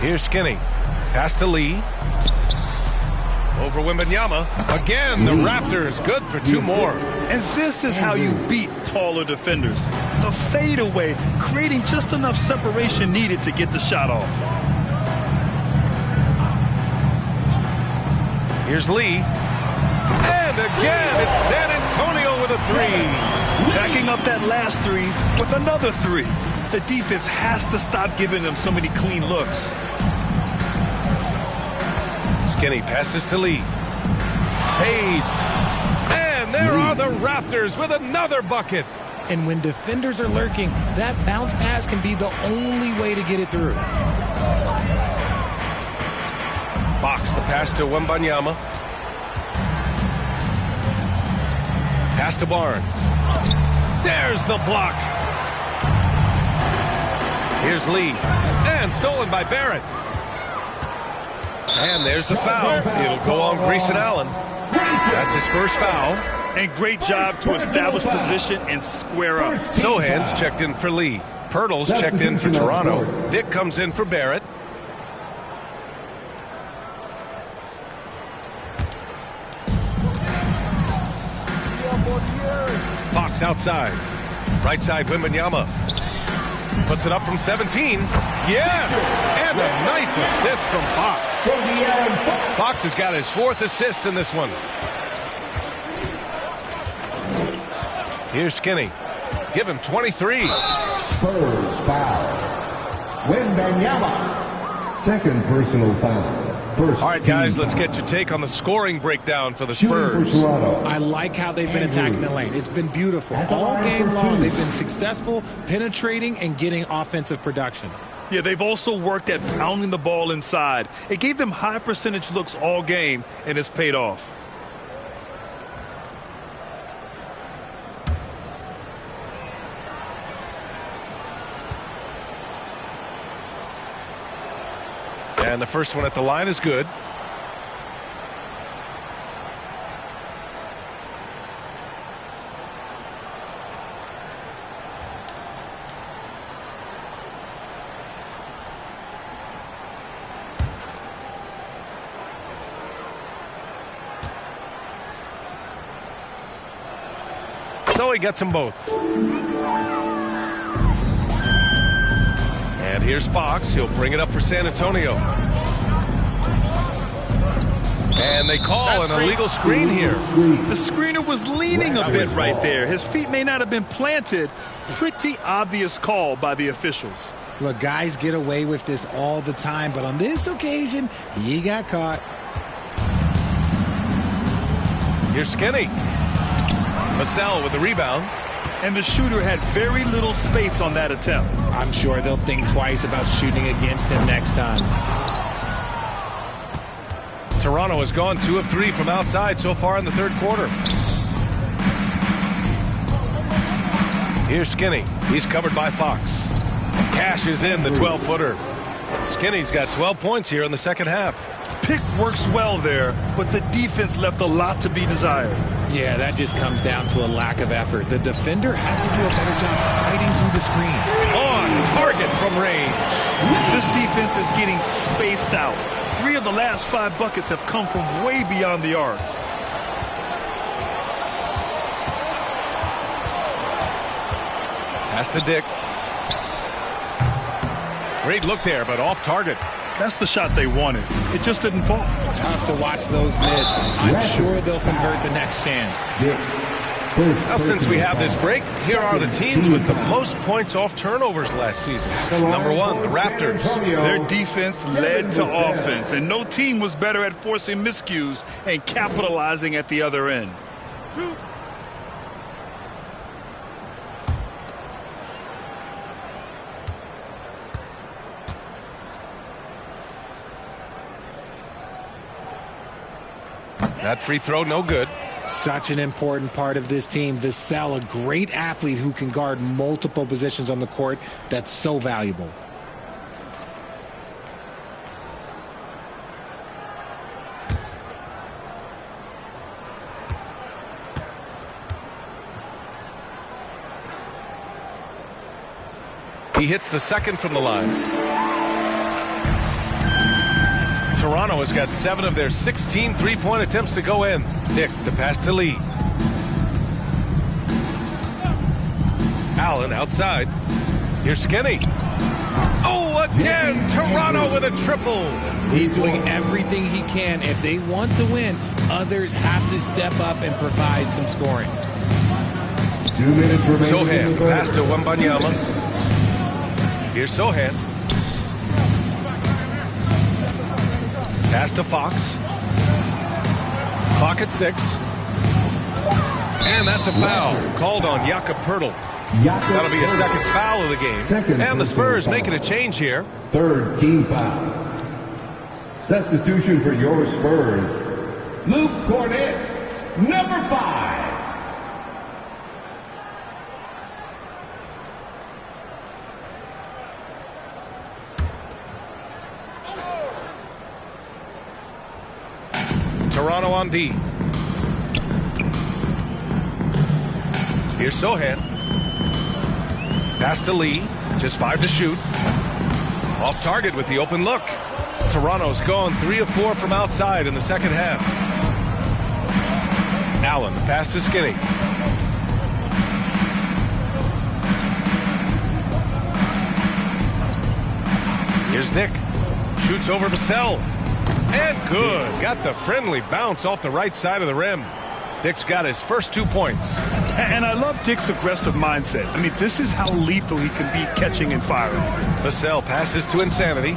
Here's Skinny. Pass to Lee. Over Wembanyama. Again, the Raptors good for 2 more. And this is how you beat taller defenders. A fadeaway, creating just enough separation needed to get the shot off. Here's Lee. And again, it's San Antonio with a 3. Backing up that last 3 with another 3. The defense has to stop giving them so many clean looks. Skinny passes to Lee. Fades. And there are the Raptors with another bucket. And when defenders are lurking, that bounce pass can be the only way to get it through. Fox, the pass to Wembanyama. Pass to Barnes. There's the block. Here's Lee. And stolen by Barrett. And there's the foul. It'll go on Grayson Allen. That's his first foul. And great job to establish position and square up. Sohan's checked in for Lee. Pirtle's checked in for Toronto. Dick comes in for Barrett. Fox outside. Right side, Wembanyama. Puts it up from 17. Yes! And a nice assist from Fox. Fox has got his 4th assist in this one. Here's Skinny. Give him 23. Spurs foul. Wembanyama. 2nd personal foul. First All right, guys, let's get your take on the scoring breakdown for the Spurs. I like how they've been attacking the lane. It's been beautiful. All game long, they've been successful, penetrating, and getting offensive production. Yeah, they've also worked at pounding the ball inside. It gave them high percentage looks all game, and it's paid off. And the first one at the line is good. So he gets them both. And here's Fox. He'll bring it up for San Antonio. And they call an illegal screen here. The screener was leaning a bit right there. His feet may not have been planted. Pretty obvious call by the officials. Look, guys get away with this all the time, but on this occasion, he got caught. Here's Skinny. Vassell with the rebound. And the shooter had very little space on that attempt. I'm sure they'll think twice about shooting against him next time. Toronto has gone 2 of 3 from outside so far in the third quarter. Here's Skinny. He's covered by Fox. Cashes in the 12-footer. Skinny's got 12 points here in the second half. Pick works well there, but the defense left a lot to be desired. Yeah, that just comes down to a lack of effort. The defender has to do a better job fighting through the screen. On target from range. This defense is getting spaced out. 3 of the last 5 buckets have come from way beyond the arc. Pass to Dick. Great look there, but off target. That's the shot they wanted. It just didn't fall. Tough to watch those miss. I'm sure they'll convert the next chance. Now, since we have this break, here are the teams with the most points off turnovers last season. Number 1, the Raptors. Their defense led to offense, and no team was better at forcing miscues and capitalizing at the other end. That free throw, no good. Such an important part of this team. Vassell, a great athlete who can guard multiple positions on the court. That's so valuable. He hits the second from the line. Toronto has got 7 of their 16 three-point attempts to go in. Dick, the pass to Lee. Allen outside. Here's Skinny. Oh, again, Toronto with a triple. He's doing everything he can. If they want to win, others have to step up and provide some scoring. 2 minutes remaining. Sohan, pass to Wembanyama. Here's Sohan. Pass to Fox. Clock at 6. And that's a foul called on Jakob Poeltl. That'll be a second foul of the game. And the Spurs making a change here. Third team foul. Substitution for your Spurs. Luke Cornett, number 5. Toronto on D. Here's Sohan. Pass to Lee. Just 5 to shoot. Off target with the open look. Toronto's gone 3 of 4 from outside in the second half. Allen, the pass to Skinny. Here's Dick. Shoots over Vassell. And good. Got the friendly bounce off the right side of the rim. Dick's got his first 2 points. And I love Dick's aggressive mindset. I mean, this is how lethal he can be catching and firing. Vassell passes to Insanity.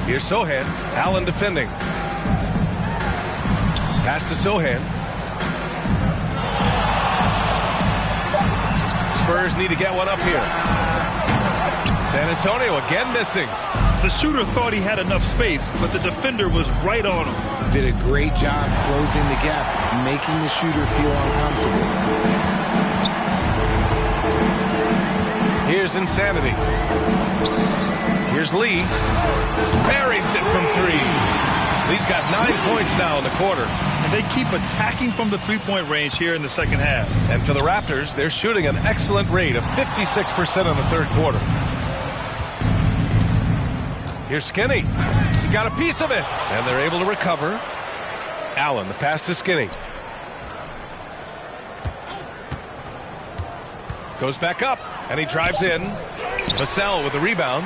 Here's Sohan. Allen defending. Pass to Sohan. Spurs need to get one up here. San Antonio again missing. The shooter thought he had enough space, but the defender was right on him. Did a great job closing the gap, making the shooter feel uncomfortable. Here's Insanity. Here's Lee. Buries it from 3. Lee's got 9 points now in the quarter. And they keep attacking from the three-point range here in the second half. And for the Raptors, they're shooting an excellent rate of 56% in the third quarter. Here's Skinny. He got a piece of it. And they're able to recover. Allen, the pass to Skinny. Goes back up, and he drives in. Vassell with the rebound.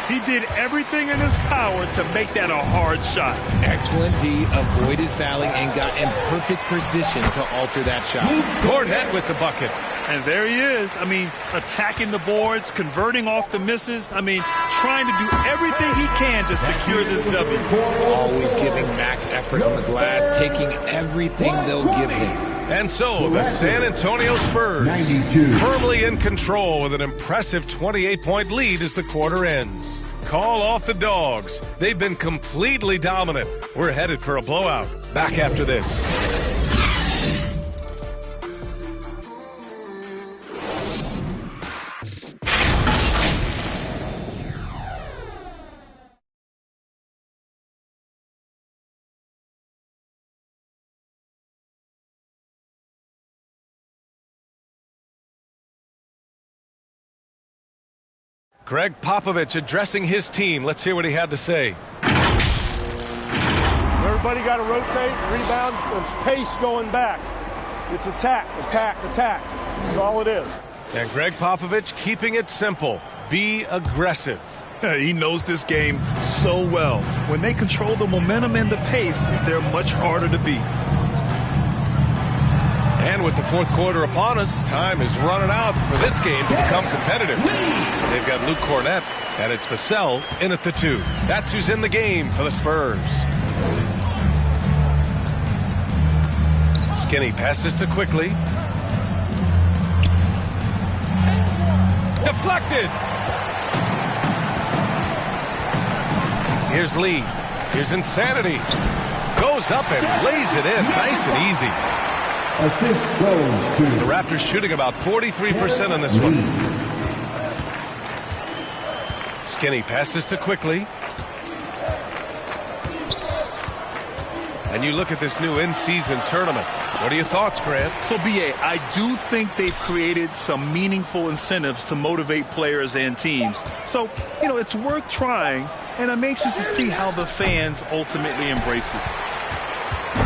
He did everything in his power to make that a hard shot. Excellent D, avoided fouling, and got in perfect position to alter that shot. Cornette with the bucket. And there he is. I mean, attacking the boards, converting off the misses. I mean, trying to do everything he can to secure this W. Always giving max effort on the glass, taking everything they'll give him. And so the San Antonio Spurs firmly in control with an impressive 28-point lead as the quarter ends. Call off the Dogs. They've been completely dominant. We're headed for a blowout. Back after this. Greg Popovich addressing his team. Let's hear what he had to say. Everybody got to rotate, rebound, it's pace going back. It's attack, attack, attack. That's all it is. And Greg Popovich keeping it simple. Be aggressive. He knows this game so well. When they control the momentum and the pace, they're much harder to beat. And with the fourth quarter upon us, time is running out for this game to become competitive. They've got Luke Cornette, and it's Vassell in at the 2. That's who's in the game for the Spurs. Skinny passes to Quickly. Deflected! Here's Lee. Here's Insanity. Goes up and lays it in nice and easy. Assist goes to the Raptors shooting about 43% on this one. Skinny passes to Quickly. And you look at this new in-season tournament. What are your thoughts, Grant? So, B.A., I do think they've created some meaningful incentives to motivate players and teams. So, you know, it's worth trying, and I'm anxious to see how the fans ultimately embrace it.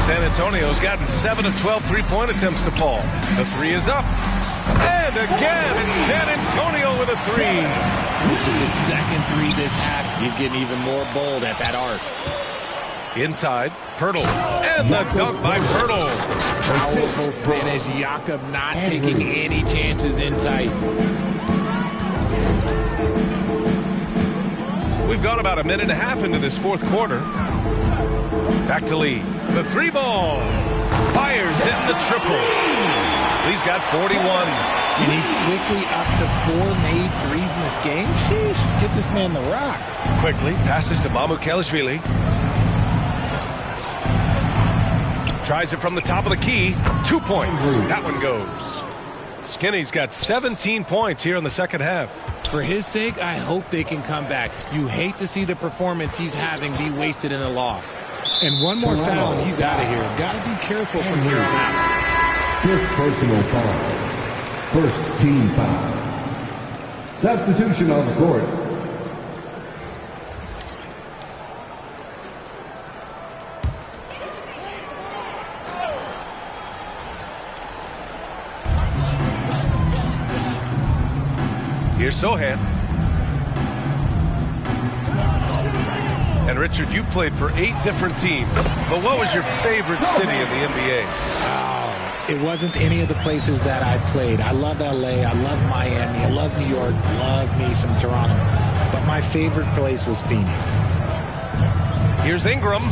San Antonio's gotten 7 of 12 three-point attempts to fall. The 3 is up. And again, it's San Antonio with a 3. This is his second 3 this half. He's getting even more bold at that arc. Inside, Pirtle. And the dunk by Pirtle. Powerful finish. Jakob not taking any chances in tight. We've gone about a minute and a half into this fourth quarter. Back to Lee. The 3-ball. Fires in the triple. Lee's got 41. And he's quickly up to 4 made threes in this game. Sheesh, hit this man the rock. Quickly passes to Mamukelashvili. Tries it from the top of the key. 2 points. That one goes. Skinny's got 17 points here in the second half. For his sake, I hope they can come back. You hate to see the performance he's having be wasted in a loss. And one more foul and he's out of here. Got to be careful from here on out. 5th personal foul. 1st team foul. Substitution on the court. Here's Sohan. And Richard, you played for 8 different teams. But what was your favorite city in the NBA? Oh, it wasn't any of the places that I played. I love LA. I love Miami. I love New York. Love me some Toronto. But my favorite place was Phoenix. Here's Ingram.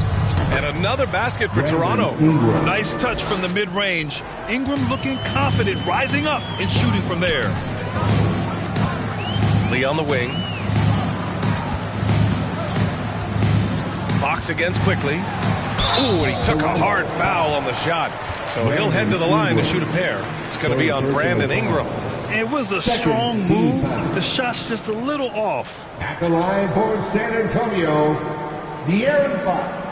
And another basket for Toronto. Nice touch from the mid-range. Ingram looking confident, rising up and shooting from there. Lee on the wing. Fox against quickly. Ooh, and he took a hard foul on the shot. So he'll head to the line to shoot a pair. It's going to be on Brandon Ingram. It was a strong move. The shot's just a little off. At the line for San Antonio, De'Aaron Fox.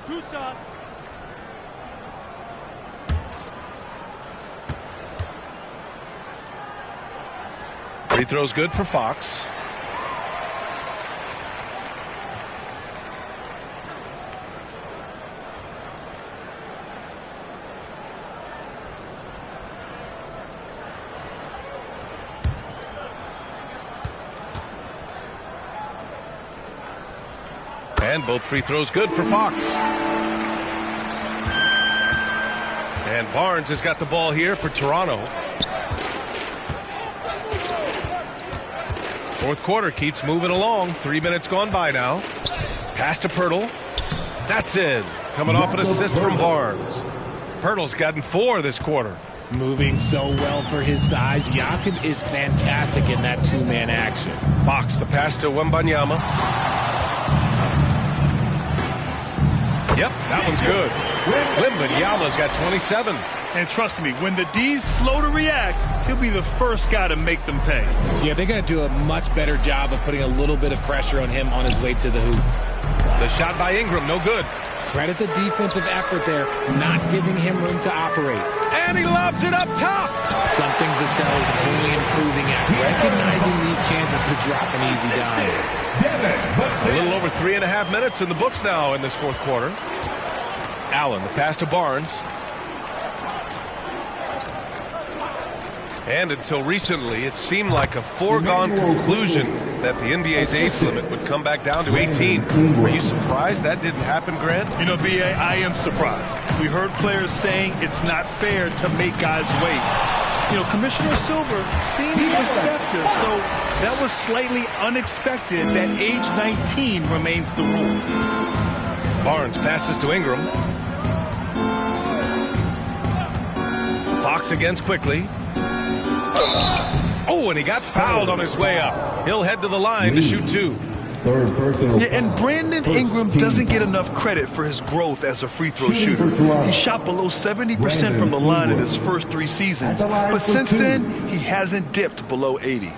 Two shots. Free throw's good for Fox. And both free throws good for Fox. And Barnes has got the ball here for Toronto. Fourth quarter keeps moving along. 3 minutes gone by now. Pass to Pirtle. That's in. Coming off an assist from Barnes. Pirtle's gotten 4 this quarter. Moving so well for his size. Jakob is fantastic in that two-man action. Fox, the pass to Wembanyama. Yep, that one's good. Wembanyama's got 27. And trust me, when the D's slow to react, he'll be the first guy to make them pay. Yeah, they're going to do a much better job of putting a little bit of pressure on him on his way to the hoop. The shot by Ingram, no good. Credit the defensive effort there, not giving him room to operate. And he lobs it up top. Something Vassell is only improving at, recognizing these chances to drop an easy dime. A little over 3.5 minutes in the books now in this fourth quarter. Allen, the pass to Barnes. And until recently, it seemed like a foregone conclusion that the NBA's age limit would come back down to 18. Were you surprised that didn't happen, Grant? You know, B.A., I am surprised. We heard players saying it's not fair to make guys wait. You know, Commissioner Silver seemed receptive, so that was slightly unexpected that age 19 remains the rule. Barnes passes to Ingram. Fox against quickly. Oh, and he got fouled on his way up. He'll head to the line to shoot 2. Third personal. Yeah, and Brandon Ingram doesn't get enough credit for his growth as a free throw shooter. He shot below 70% from the line in his first 3 seasons, but since then, he hasn't dipped below 80.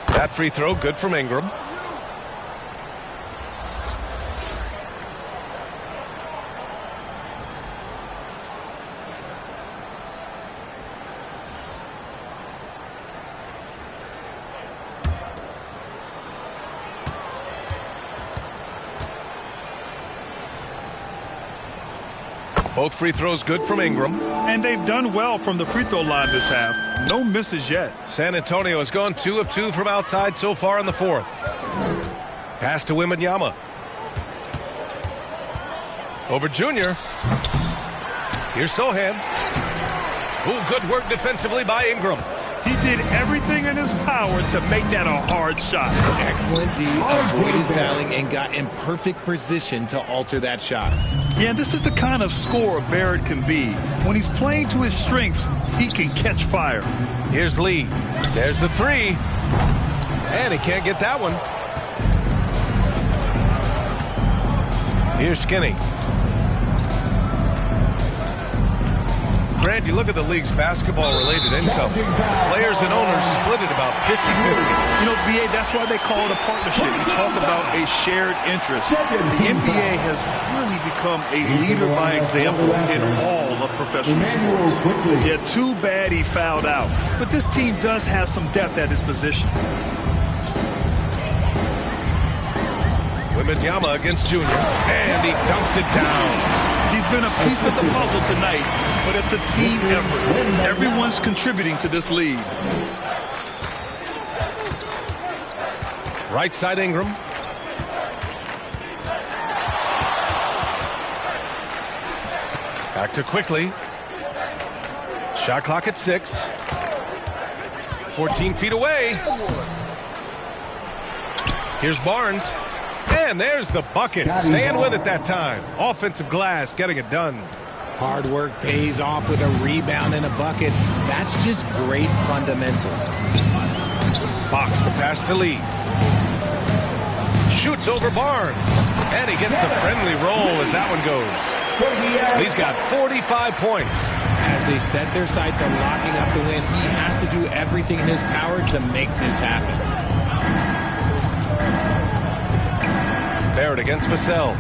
That free throw, good from Ingram. Both free throws good from Ingram. And they've done well from the free throw line this half. No misses yet. San Antonio has gone 2 of 2 from outside so far in the fourth. Pass to Wembanyama. Over Junior. Here's Sohan. Ooh, good work defensively by Ingram. He did everything in his power to make that a hard shot. Excellent D, avoided fouling, and got in perfect position to alter that shot. Yeah, this is the kind of scorer Barrett can be. When he's playing to his strengths, he can catch fire. Here's Lee. There's the 3. And he can't get that one. Here's Skinny. Grant, you look at the league's basketball-related income. Players and owners split it about 50-50. You know, B.A., that's why they call it a partnership. You talk about a shared interest. The NBA has really become a leader by example in all of professional sports. Yeah, too bad he fouled out. But this team does have some depth at his position. Wembanyama against Junior. And he dunks it down. He's been a piece of the puzzle tonight, but it's a team effort. Everyone's contributing to this lead. Right side Ingram. Back to quickly. Shot clock at 6. 14 feet away. Here's Barnes. And there's the bucket. Staying with it that time. Offensive glass getting it done. Hard work pays off with a rebound and a bucket. That's just great fundamentals. Fox the pass to Lee. Shoots over Barnes. And he gets the friendly roll as that one goes. Lee's got 45 points. As they set their sights on locking up the win, he has to do everything in his power to make this happen. Barrett against Vassell.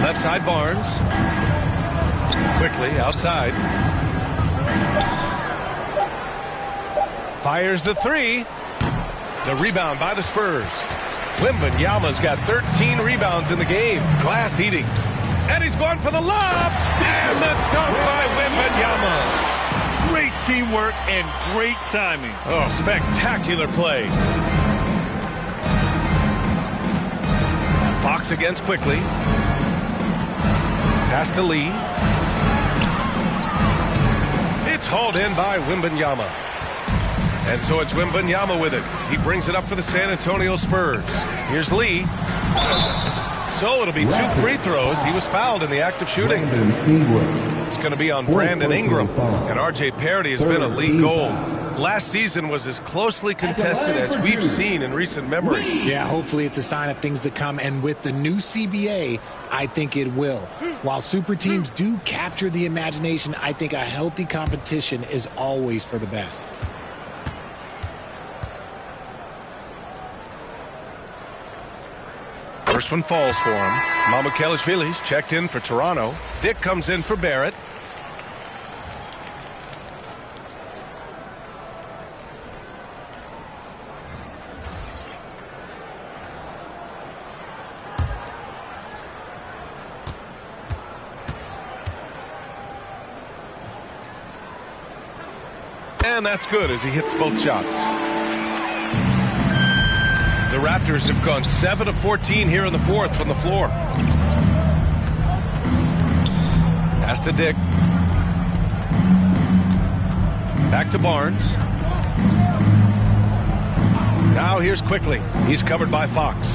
Left side Barnes. Quickly outside. Fires the three. The rebound by the Spurs. Wembanyama's got 13 rebounds in the game. Glass heating. And he's going for the lob. And the dunk by Wembanyama. Great teamwork and great timing. Oh, spectacular play. Fox against quickly. Pass to Lee. It's hauled in by Wembanyama. And so it's Wembanyama with it. He brings it up for the San Antonio Spurs. Here's Lee. So it'll be 2 free throws. He was fouled in the act of shooting. It's going to be on Brandon Ingram. And R.J. Parody has been a league goal. Last season was as closely contested as we've seen in recent memory. Yeah, hopefully it's a sign of things to come. And with the new CBA, I think it will. While super teams do capture the imagination, I think a healthy competition is always for the best. First one falls for him. Mamukelashvili's checked in for Toronto. Dick comes in for Barrett. And that's good as he hits both shots. The Raptors have gone 7 of 14 here in the fourth from the floor. Pass to Dick. Back to Barnes. Now here's quickly. He's covered by Fox.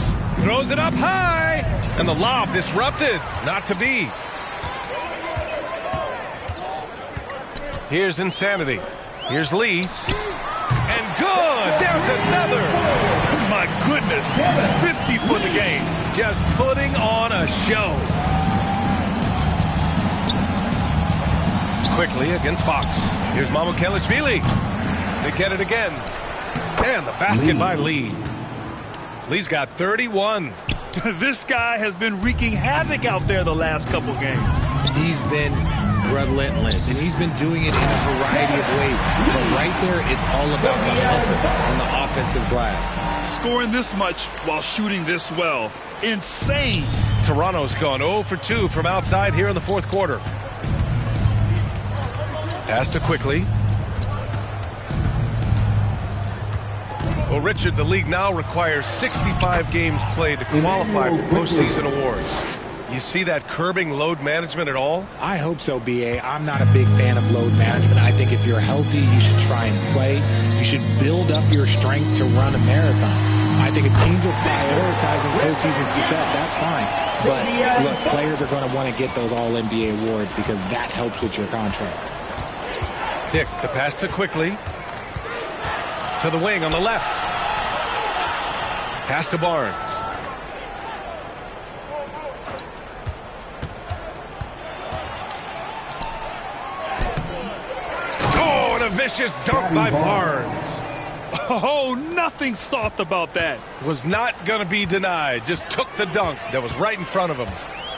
Throws it up high. And the lob disrupted. Not to be. Here's Insanity. Here's Lee. And good. There's another. My goodness, 50 for the game. Just putting on a show. Quickly against Fox. Here's Mamukelashvili. They get it again. And the basket by Lee. Lee's got 31. This guy has been wreaking havoc out there the last couple games. He's been relentless, and he's been doing it in a variety of ways. But right there, it's all about the hustle and the offensive glass. Scoring this much while shooting this well. Insane. Toronto's gone 0 for 2 from outside here in the fourth quarter. Pass to quickly. Well, Richard, the league now requires 65 games played to qualify for postseason awards. You see that curbing load management at all? I hope so, B.A. I'm not a big fan of load management. I think if you're healthy, you should try and play. You should build up your strength to run a marathon. I think if teams are prioritizing postseason success, that's fine. But, look, players are going to want to get those All-NBA awards because that helps with your contract. Dick, the pass to quickly. To the wing on the left. Pass to Barnes. Oh, and a vicious dunk by Barnes. Oh, nothing soft about that. Was not going to be denied. Just took the dunk that was right in front of him.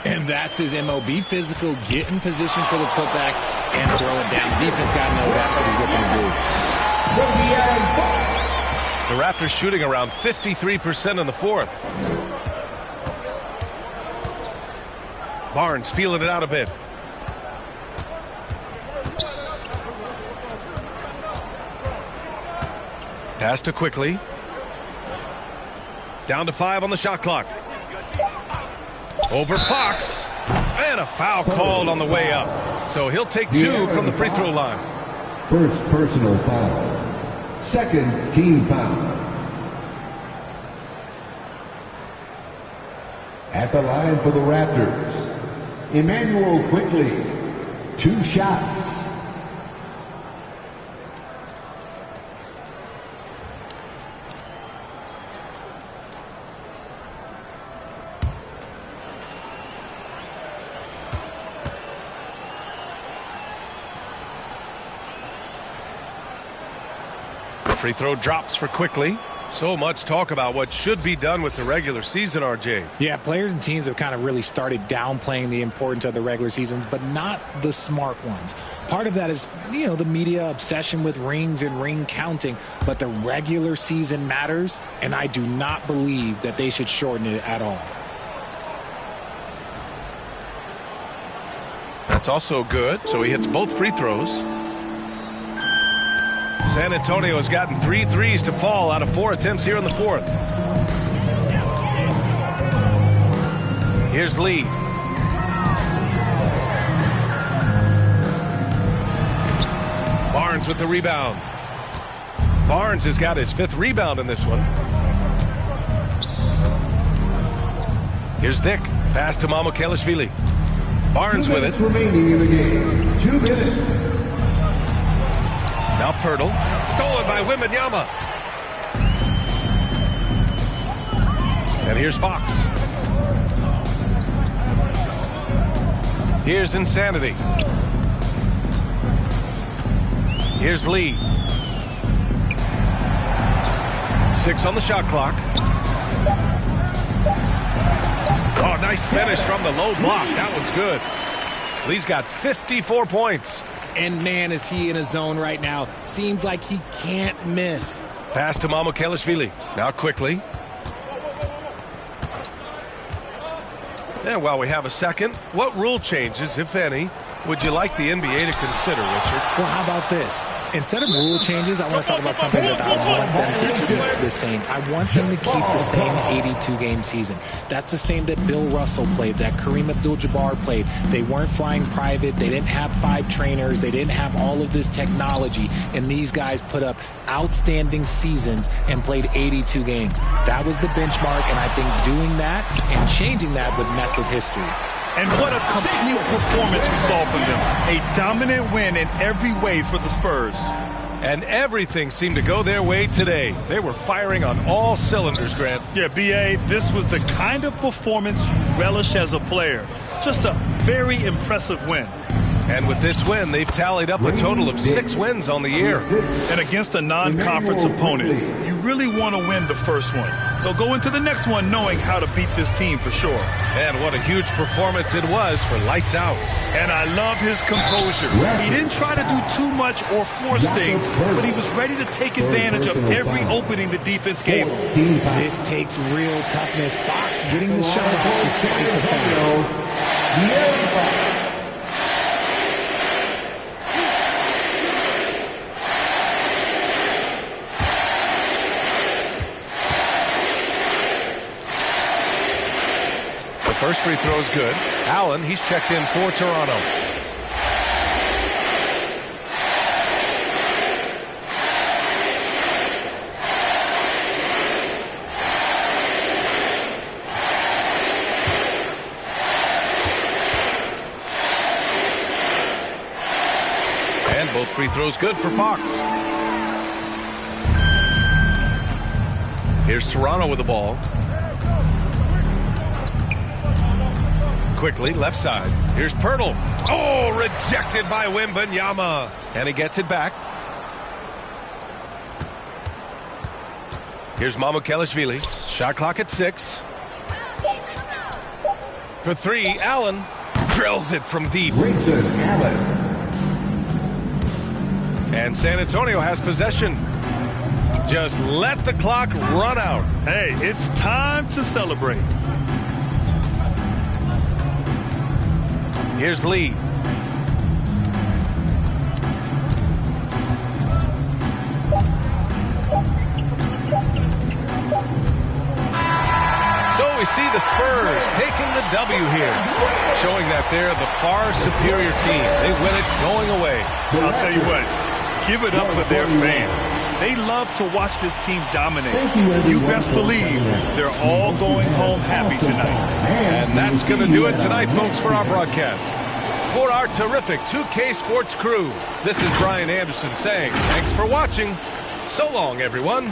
And that's his MO. Be physical, get in position for the putback, and throw it down. The defense got to know that's what he's looking to do. The Raptors shooting around 53% in the fourth. Barnes feeling it out a bit. Pass to quickly. Down to 5 on the shot clock. Over Fox. And a foul called on the way up. So he'll take 2 from the free throw line. First personal foul. Second team foul. At the line for the Raptors, Emmanuel Quickly, 2 shots. Free throw drops for Quickly. So much talk about what should be done with the regular season, RJ. Yeah, players and teams have kind of really started downplaying the importance of the regular seasons, but not the smart ones. Part of that is, the media obsession with rings and ring counting, but the regular season matters, and I do not believe that they should shorten it at all. That's also good, so he hits both free throws. San Antonio has gotten 3 threes to fall out of 4 attempts here in the fourth. Here's Lee. Barnes with the rebound. Barnes has got his 5th rebound in this one. Here's Dick. Pass to Mamukelashvili. Barnes with it. Remaining in the game. 2 minutes. Now Pirtle, stolen by Wembanyama. And here's Fox. Here's Insanity. Here's Lee. 6 on the shot clock. Oh, nice finish from the low block. That one's good. Lee's got 54 points. And man, is he in a zone right now. Seems like he can't miss. Pass to Mamukelashvili. Now Quickly. And while we have a second, what rule changes, if any, would you like the NBA to consider, Richard? Well, how about this? Instead of rule changes, I want to talk about something that I want them to keep the same. I want them to keep the same 82-game season. That's the same that Bill Russell played, that Kareem Abdul-Jabbar played. They weren't flying private. They didn't have 5 trainers. They didn't have all of this technology. And these guys put up outstanding seasons and played 82 games. That was the benchmark, and I think doing that and changing that would mess with history. And what a complete performance we saw from them. A dominant win in every way for the Spurs. And everything seemed to go their way today. They were firing on all cylinders, Grant. Yeah, B.A., this was the kind of performance you relish as a player. Just a very impressive win. And with this win, they've tallied up a total of 6 wins on the year. And against a non-conference opponent, you really want to win the first one. They'll go into the next one knowing how to beat this team for sure. And what a huge performance it was for Lights Out. And I love his composure. He didn't try to do too much or force things, but he was ready to take advantage of every opening the defense gave him. This takes real toughness. Fox getting the shot off despite the foul. First free throw is good. Allen, he's checked in for Toronto. And both free throws good for Fox. Here's Toronto with the ball. Quickly, left side. Here's Pirtle. Oh, rejected by Wembanyama. And he gets it back. Here's Mamukelashvili. Shot clock at 6. For 3, Allen drills it from deep. Grayson Allen. And San Antonio has possession. Just let the clock run out. Hey, it's time to celebrate. Here's Lee. So we see the Spurs taking the W here, showing that they're the far superior team. They win it going away. I'll tell you what, Give it up for their fans. They love to watch this team dominate. You best believe they're all going home happy tonight. And that's going to do it tonight, folks, for our broadcast. For our terrific 2K Sports crew, this is Brian Anderson saying thanks for watching. So long, everyone.